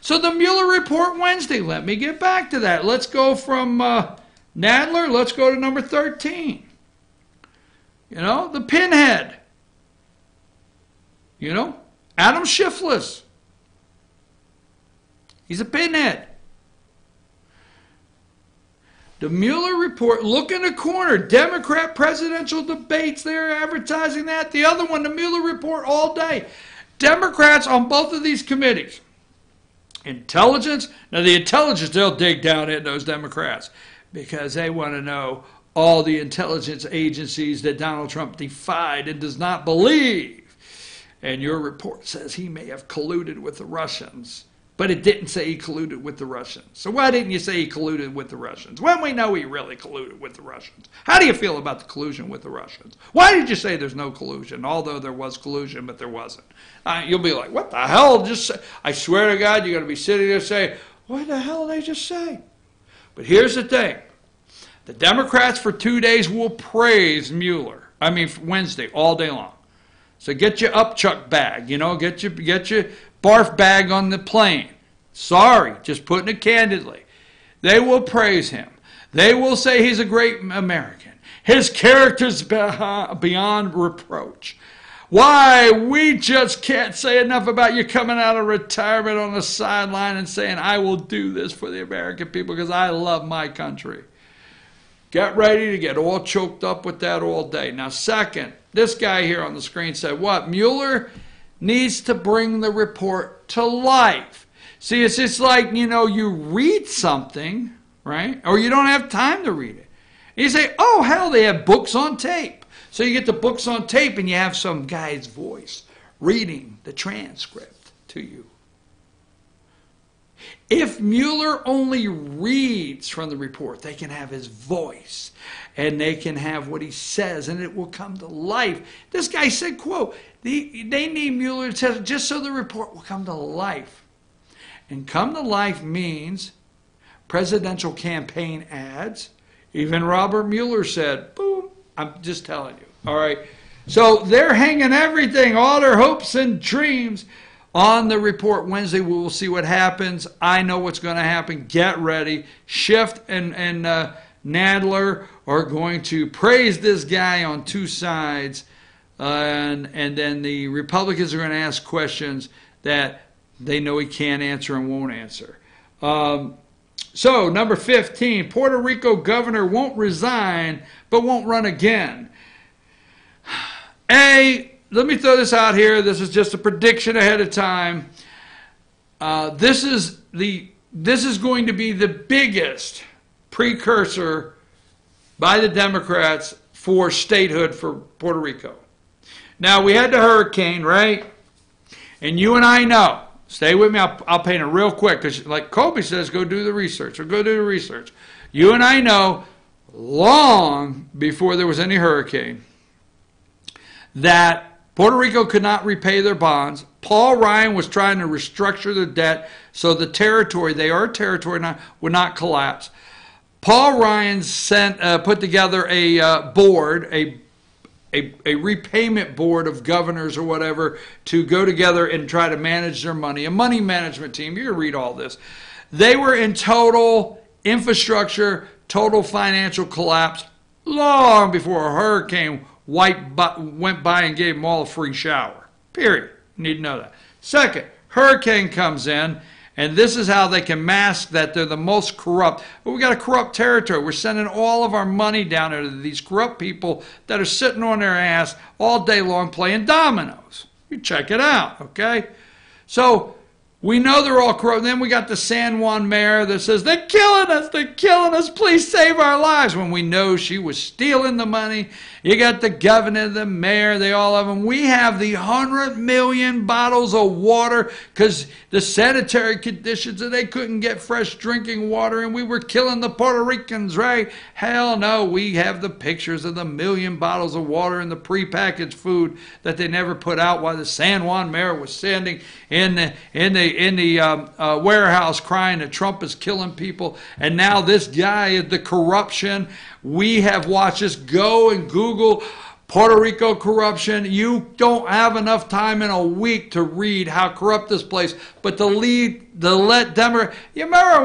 So the Mueller report Wednesday, let me get back to that. Let's go from Nadler, let's go to number 13. You know, the pinhead. You know, Adam Schiff. He's a pinhead. The Mueller report, look in the corner, Democrat presidential debates, they're advertising that. The other one, the Mueller report all day. Democrats on both of these committees. Intelligence, now the intelligence, they'll dig down in those Democrats because they want to know all the intelligence agencies that Donald Trump defied and does not believe. And your report says he may have colluded with the Russians. But it didn't say he colluded with the Russians. So why didn't you say he colluded with the Russians? When we know he really colluded with the Russians. How do you feel about the collusion with the Russians? Why did you say there's no collusion, although there was collusion, but there wasn't? You'll be like, what the hell? I swear to God, you're going to be sitting there saying, what the hell did they just say? But here's the thing. The Democrats for 2 days will praise Mueller. I mean, Wednesday, all day long. So get your upchuck bag, you know, get your barf bag on the plane. Sorry, just putting it candidly. They will praise him. They will say he's a great American. His character's beyond reproach. Why, we just can't say enough about you coming out of retirement on the sideline and saying, I will do this for the American people because I love my country. Get ready to get all choked up with that all day. Now, second, this guy here on the screen said, what? Mueller needs to bring the report to life. See, it's just like, you know, you read something, right? Or you don't have time to read it. And you say, oh, hell, they have books on tape. So you get the books on tape and you have some guy's voice reading the transcript to you. If Mueller only reads from the report, they can have his voice and they can have what he says and it will come to life. This guy said, quote, they need Mueller to test just so the report will come to life. And come to life means presidential campaign ads. Even Robert Mueller said, boom, I'm just telling you. All right. So they're hanging everything, all their hopes and dreams on the report Wednesday. We will see what happens. I know what's going to happen. Get ready. Schiff and Nadler are going to praise this guy on two sides. And then the Republicans are going to ask questions that they know he can't answer and won't answer. So, number 15, Puerto Rico governor won't resign but won't run again. Let me throw this out here. This is just a prediction ahead of time. This is going to be the biggest precursor by the Democrats for statehood for Puerto Rico. Now, we had the hurricane, right? And you and I know. Stay with me. I'll paint it real quick because, like Kobe says, go do the research. Or go do the research. You and I know, long before there was any hurricane, that Puerto Rico could not repay their bonds. Paul Ryan was trying to restructure their debt so the territory, they are a territory now, would not collapse. Paul Ryan put together a board, a repayment board of governors or whatever to go together and try to manage their money, a money management team. You can read all this. They were in total infrastructure, total financial collapse long before a hurricane went by and gave them all a free shower. Period. You need to know that. Second, hurricane comes in, and this is how they can mask that they're the most corrupt. But we got a corrupt territory. We're sending all of our money down there to these corrupt people that are sitting on their ass all day long playing dominoes. You check it out, okay? So we know they're all corrupt. Then we got the San Juan mayor that says, they're killing us, please save our lives. When we know she was stealing the money. You got the governor, the mayor, they all have them. We have the 100 million bottles of water because the sanitary conditions and they couldn't get fresh drinking water and we were killing the Puerto Ricans, right? Hell no, we have the pictures of the 1 million bottles of water and the prepackaged food that they never put out while the San Juan mayor was standing in the warehouse crying that Trump is killing people. And now this guy, the corruption, we have watched this. Go and Google Puerto Rico corruption. You don't have enough time in a week to read how corrupt this place. But you remember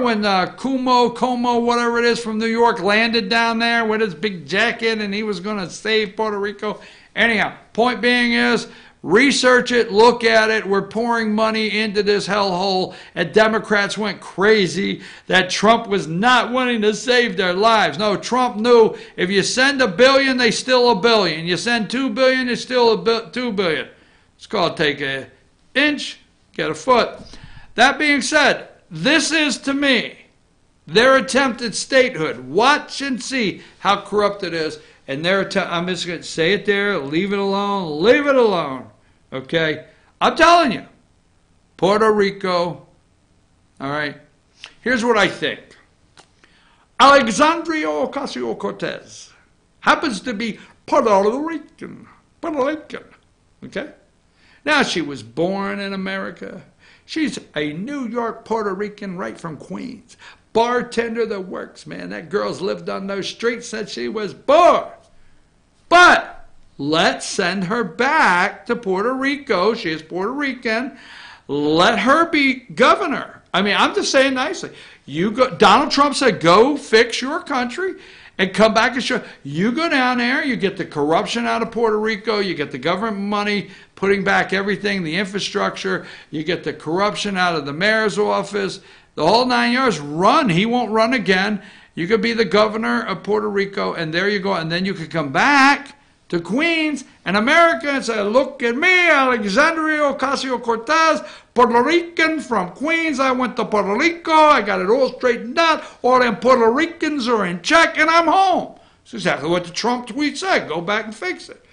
when Como, whatever it is from New York, landed down there with his big jacket and he was going to save Puerto Rico? Anyhow, point being is, research it, look at it. We're pouring money into this hellhole, and Democrats went crazy that Trump was not wanting to save their lives. No, Trump knew if you send $1 billion, they still $1 billion. You send $2 billion, it's still $2 billion. It's called take an inch, get a foot. That being said, this is, to me, their attempt at statehood. Watch and see how corrupt it is. And I'm just going to say it there, leave it alone, leave it alone. Okay? I'm telling you, Puerto Rico, all right? Here's what I think. Alexandria Ocasio-Cortez happens to be Puerto Rican. Okay? Now, she was born in America. She's a New York Puerto Rican right from Queens. bartender that works, man. That girl's lived on those streets since she was born. But let's send her back to Puerto Rico. She is Puerto Rican. Let her be governor. I mean, I'm just saying nicely. Donald Trump said, go fix your country and come back and show. You go down there, you get the corruption out of Puerto Rico, you get the government money, putting back everything, the infrastructure, you get the corruption out of the mayor's office, the whole 9 yards. Run. He won't run again. You could be the governor of Puerto Rico, and there you go. And then you could come back to Queens and America and say, look at me, Alexandria Ocasio-Cortez, Puerto Rican from Queens. I went to Puerto Rico. I got it all straightened out. All them Puerto Ricans are in check, and I'm home. That's exactly what the Trump tweet said. Go back and fix it.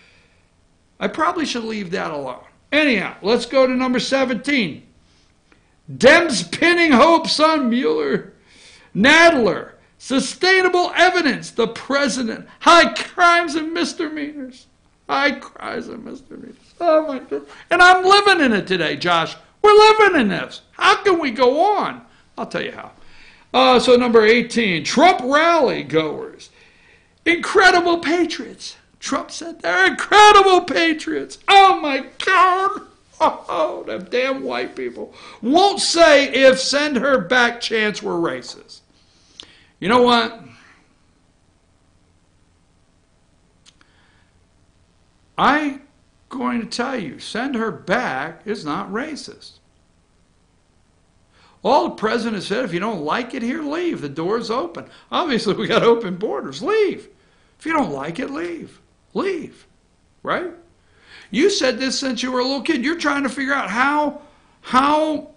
I probably should leave that alone. Anyhow, let's go to number 17. Dems pinning hopes on Mueller. Nadler. Sustainable evidence. The president. High crimes and misdemeanors. High crimes and misdemeanors. Oh my God. And I'm living in it today, Josh. We're living in this. How can we go on? I'll tell you how. So number 18. Trump rally goers. Incredible patriots. Trump said they're incredible patriots. Oh my God. Oh, them damn white people. Won't say if send her back chants were racist. You know what? I'm going to tell you, send her back is not racist. All the president said, if you don't like it here, leave. The door's open. Obviously, we got open borders. Leave. If you don't like it, leave. Leave. Right? You said this since you were a little kid. You're trying to figure out how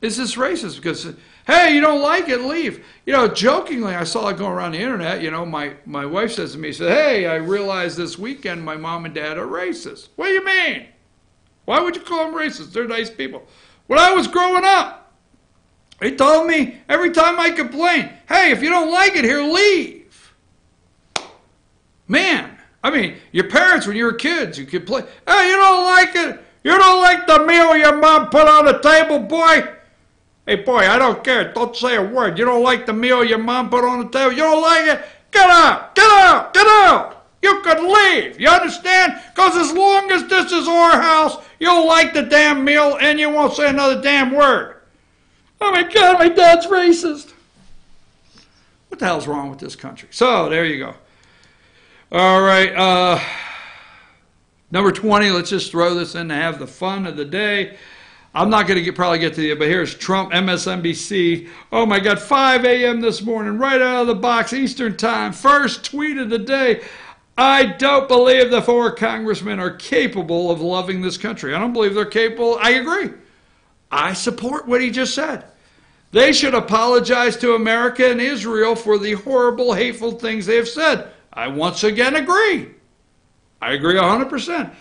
is this racist? Because, hey, you don't like it, leave. You know, jokingly, I saw it going around the internet. You know, my wife says to me, hey, I realized this weekend my mom and dad are racist. What do you mean? Why would you call them racist? They're nice people. When I was growing up, they told me every time I complained, hey, if you don't like it here, leave. Man. I mean, your parents, when you were kids, you could play, hey, you don't like it? You don't like the meal your mom put on the table, boy? Hey, boy, I don't care. Don't say a word. You don't like the meal your mom put on the table? You don't like it? Get out! Get out! Get out! You could leave. You understand? Because as long as this is our house, you'll like the damn meal and you won't say another damn word. Oh, my God, my dad's racist. What the hell's wrong with this country? So, there you go. All right, number 20, let's just throw this in to have the fun of the day. I'm not going to probably get to you, but here's Trump, MSNBC. Oh, my God, 5 a.m. this morning, right out of the box, Eastern Time. First tweet of the day. I don't believe the 4 congressmen are capable of loving this country. I don't believe they're capable. I agree. I support what he just said. They should apologize to America and Israel for the horrible, hateful things they have said. I once again agree. I agree 100%.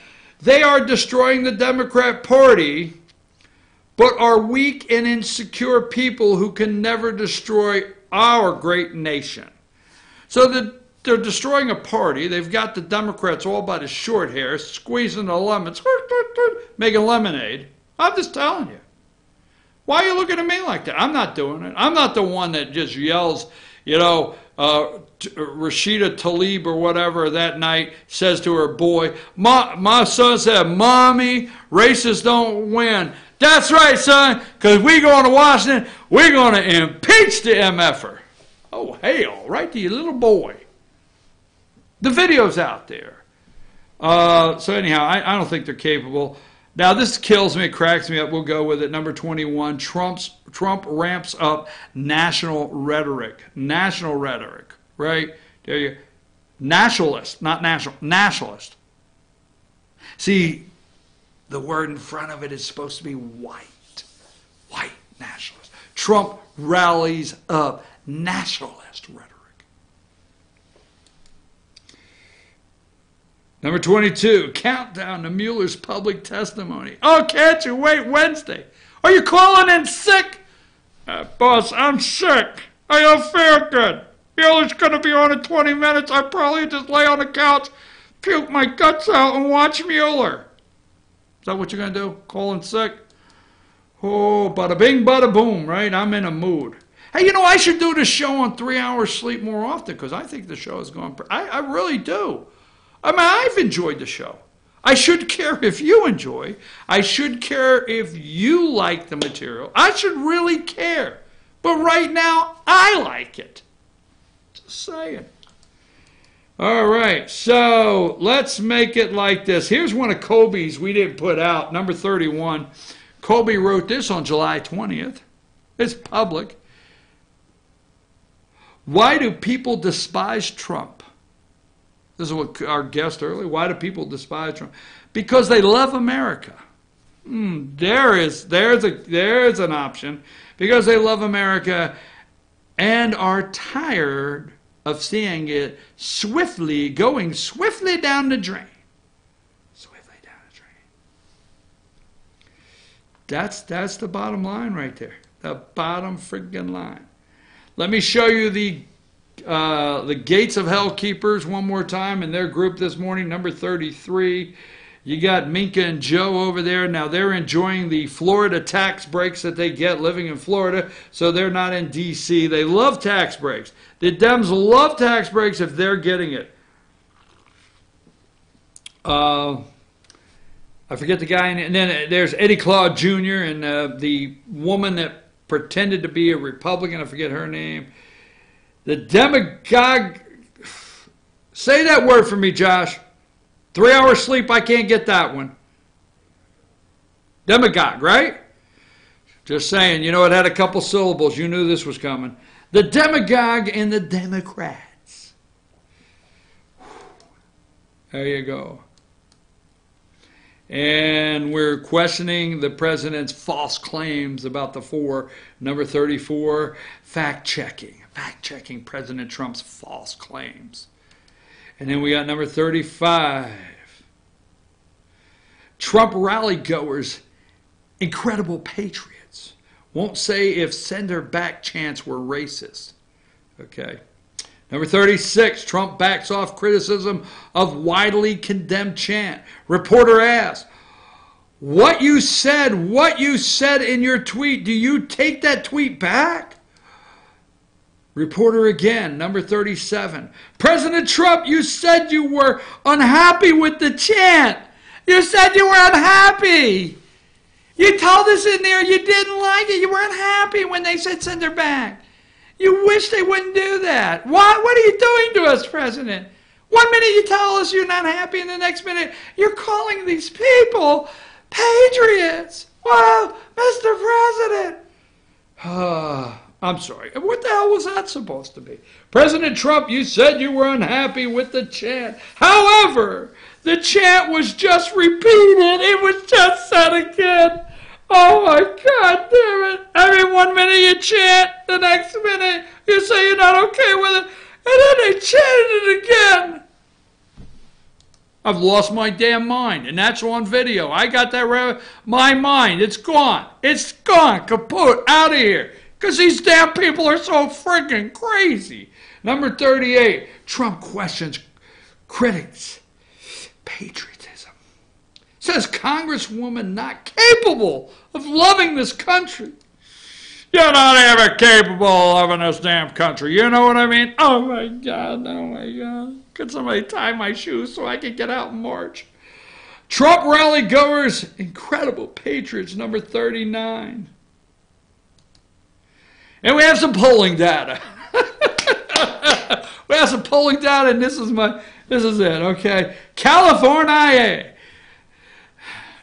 They are destroying the Democrat Party, but are weak and insecure people who can never destroy our great nation. So they're destroying a party. They've got the Democrats all by the short hair, squeezing the lemons, making lemonade. I'm just telling you. Why are you looking at me like that? I'm not doing it. I'm not the one that just yells, you know, Rashida Tlaib or whatever that night says to her boy, my son said, Mommy, racists don't win. That's right, son, because we going to Washington, we're going to impeach the MFer. Oh, hell, right to your little boy. The video's out there. So anyhow, I don't think they're capable. Now, this kills me, it cracks me up. We'll go with it. Number 21, Trump ramps up national rhetoric. National rhetoric, right? There you go. Nationalist, not national. Nationalist. See, the word in front of it is supposed to be white. White nationalist. Trump rallies up nationalist rhetoric. Number 22, countdown to Mueller's public testimony. Oh, can't you wait Wednesday? Are you calling in sick? Boss, I'm sick. I don't feel good. Mueller's going to be on in 20 minutes. I probably just lay on the couch, puke my guts out, and watch Mueller. Is that what you're going to do? Call in sick? Oh, bada bing, bada boom, right? I'm in a mood. Hey, you know, I should do the show on 3 hours sleep more often because I think the show is going. I really do. I mean, I've enjoyed the show. I should care if you enjoy. I should care if you like the material. I should really care. But right now, I like it. Just saying. All right, so let's make it like this. Here's one of Kobe's we didn't put out, number 31. Kobe wrote this on July 20th. It's public. Why do people despise Trump? This is what our guest earlier. Why do people despise Trump? Because they love America. There's an option. Because they love America and are tired of seeing it going swiftly down the drain. Swiftly down the drain. That's the bottom line right there. The bottom friggin' line. Let me show you the Gates of Hell Keepers one more time in their group this morning, number 33. You got Minka and Joe over there. Now they're enjoying the Florida tax breaks that they get living in Florida, so they're not in D.C. They love tax breaks. The Dems love tax breaks if they're getting it. I forget the guy, and then there's Eddie Claude Jr. and the woman that pretended to be a Republican. I forget her name. The demagogue. Say that word for me, Josh. 3 hours sleep, I can't get that one. Demagogue, right? Just saying, you know, it had a couple syllables. You knew this was coming. The demagogue and the Democrats. There you go. And we're questioning the president's false claims about the four. Number 34, fact-checking. Fact-checking President Trump's false claims. And then we got number 35. Trump rally goers, incredible patriots. Won't say if sender back chants were racist. Okay. Number 36, Trump backs off criticism of widely condemned chant. Reporter asks, what you said in your tweet, do you take that tweet back? Reporter again, number 37. President Trump, you said you were unhappy with the chant. You said you were unhappy. You told us in there you didn't like it. You were unhappy when they said send her back. You wish they wouldn't do that. What are you doing to us, President? 1 minute you tell us you're not happy, and the next minute you're calling these people patriots. Well, Mr. President. I'm sorry. What the hell was that supposed to be? President Trump, you said you were unhappy with the chant. However, the chant was just repeated. It was just said again. Oh my God, damn it. Every 1 minute you chant, the next minute you say you're not okay with it, and then they chanted it again. I've lost my damn mind, and that's on video. I got that, my mind, it's gone. It's gone, kaput, out of here. Because these damn people are so freaking crazy. Number 38, Trump questions critics' patriotism. Says Congresswoman not capable of loving this country. You're not ever capable of loving this damn country. You know what I mean? Oh my God, oh my God. Could somebody tie my shoes so I can get out and march? Trump rally goers, incredible patriots, number 39. And we have some polling data. We have some polling data, and this is it, okay? California.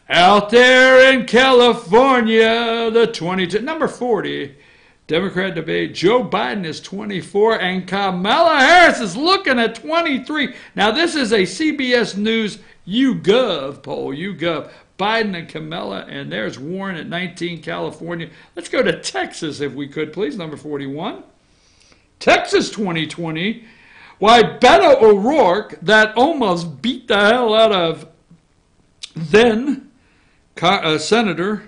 Out there in California, the 22, number 40, Democrat debate. Joe Biden is 24, and Kamala Harris is looking at 23. Now, this is a CBS News YouGov poll, YouGov. Biden and Kamala, and there's Warren at 19, California. Let's go to Texas, if we could, please, number 41. Texas 2020. Why, Beto O'Rourke, that almost beat the hell out of then Senator,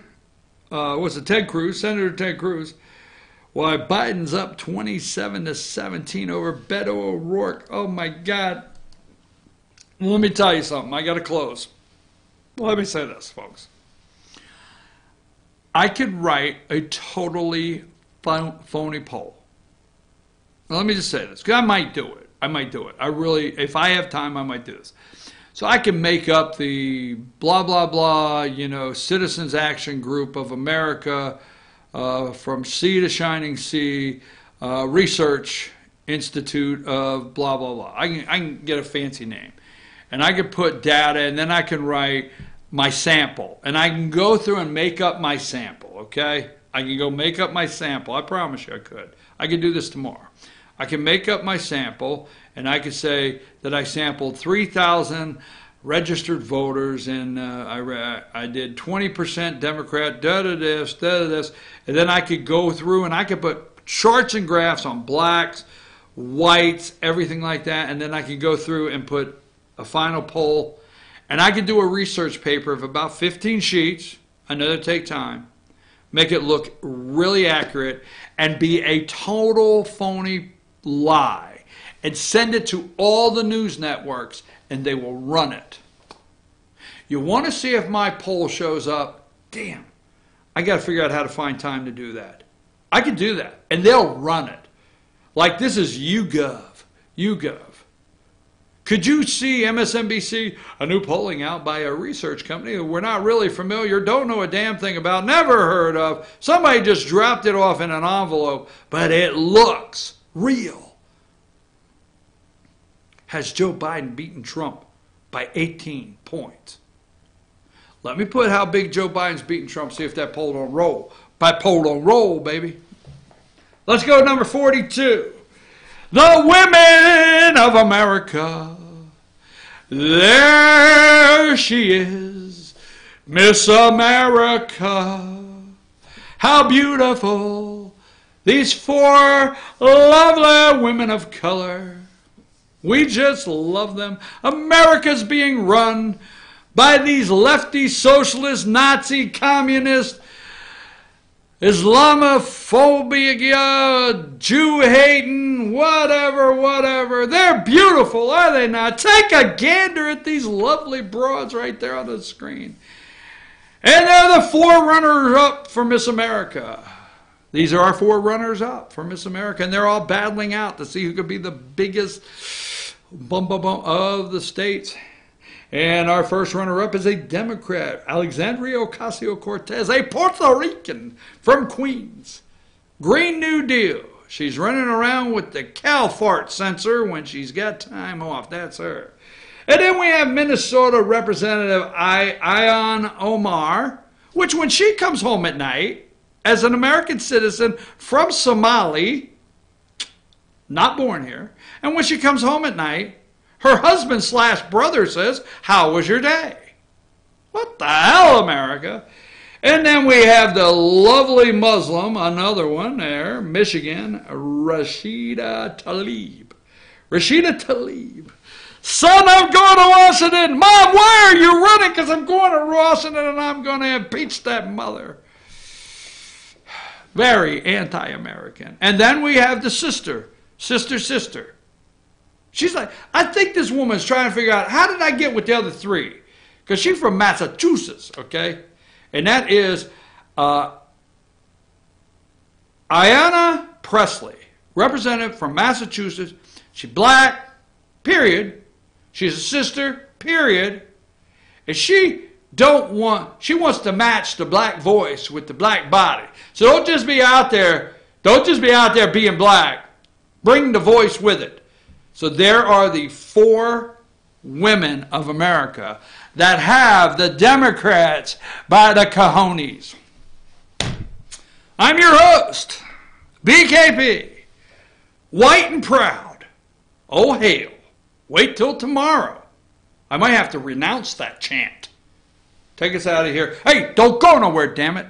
Ted Cruz, Senator Ted Cruz. Why, Biden's up 27-17 over Beto O'Rourke. Oh, my God. Let me tell you something. I got to close. Let me say this, folks. I could write a totally phony poll. Now, let me just say this, because I might do it. I really, if I have time, I might do this. So I can make up the blah, blah, blah, Citizens Action Group of America, from sea to shining sea, Research Institute of blah, blah, blah. I can get a fancy name. And I can put data, and then I can write my sample. And I can go through and make up my sample, okay? I can go make up my sample. I promise you I could. I can do this tomorrow. I can make up my sample, and I could say that I sampled 3,000 registered voters, and I did 20% Democrat, da-da-this, da-da-this. And then I could go through, and I could put charts and graphs on blacks, whites, everything like that. And then I could go through and put a final poll. And I could do a research paper of about 15 sheets. I know that'd take time. Make it look really accurate and be a total phony lie. And send it to all the news networks, and they will run it. You want to see if my poll shows up? Damn, I got to figure out how to find time to do that. I could do that, and they'll run it. Like this is YouGov. Could you see MSNBC, a new polling out by a research company who we're not really familiar, don't know a damn thing about, never heard of. Somebody just dropped it off in an envelope, but it looks real. Has Joe Biden beaten Trump by 18 points? Let me put how big Joe Biden's beaten Trump, see if that poll don't roll. By poll don't roll, baby. Let's go to number 42. The women of America. There she is, Miss America. How beautiful. These 4 lovely women of color. We just love them. America's being run by these lefty, socialist, Nazi, communist, Islamophobia, Jew-hating, whatever. They're beautiful, are they not? Take a gander at these lovely broads right there on the screen. And they're the 4 runners-up for Miss America. These are our 4 runners-up for Miss America, and they're all battling out to see who could be the biggest bum of the states. And our first runner-up is a Democrat, Alexandria Ocasio-Cortez, a Puerto Rican from Queens. Green New Deal. She's running around with the cow fart sensor when she's got time off. That's her. And then we have Minnesota Representative Ilhan Omar, which when she comes home at night, as an American citizen from Somalia, not born here, and when she comes home at night, her husband/brother says, "How was your day?" What the hell, America? And then we have the lovely Muslim, another one there, Michigan, Rashida Tlaib. Son, I'm going to Washington. Mom, why are you running? Because I'm going to Washington and I'm going to impeach that mother. Very anti-American. And then we have the sister. She's like, I think this woman's trying to figure out, how did I get with the other 3? Because she's from Massachusetts, okay? And that is Ayanna Pressley, representative from Massachusetts. She's black, period. She's a sister, period. And she wants to match the black voice with the black body. So don't just be out there being black. Bring the voice with it. So there are the 4 women of America that have the Democrats by the cojones. I'm your host, BKP, white and proud. Oh, hail. Wait till tomorrow. I might have to renounce that chant. Take us out of here. Hey, don't go nowhere, damn it.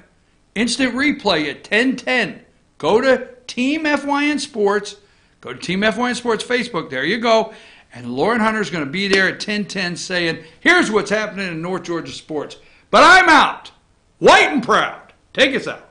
Instant replay at 10:10. Go to Team FYN Sports. Go to Team FYN Sports Facebook. There you go. And Lauren Hunter's going to be there at 10:10 saying, here's what's happening in North Georgia sports. But I'm out. White and proud. Take us out.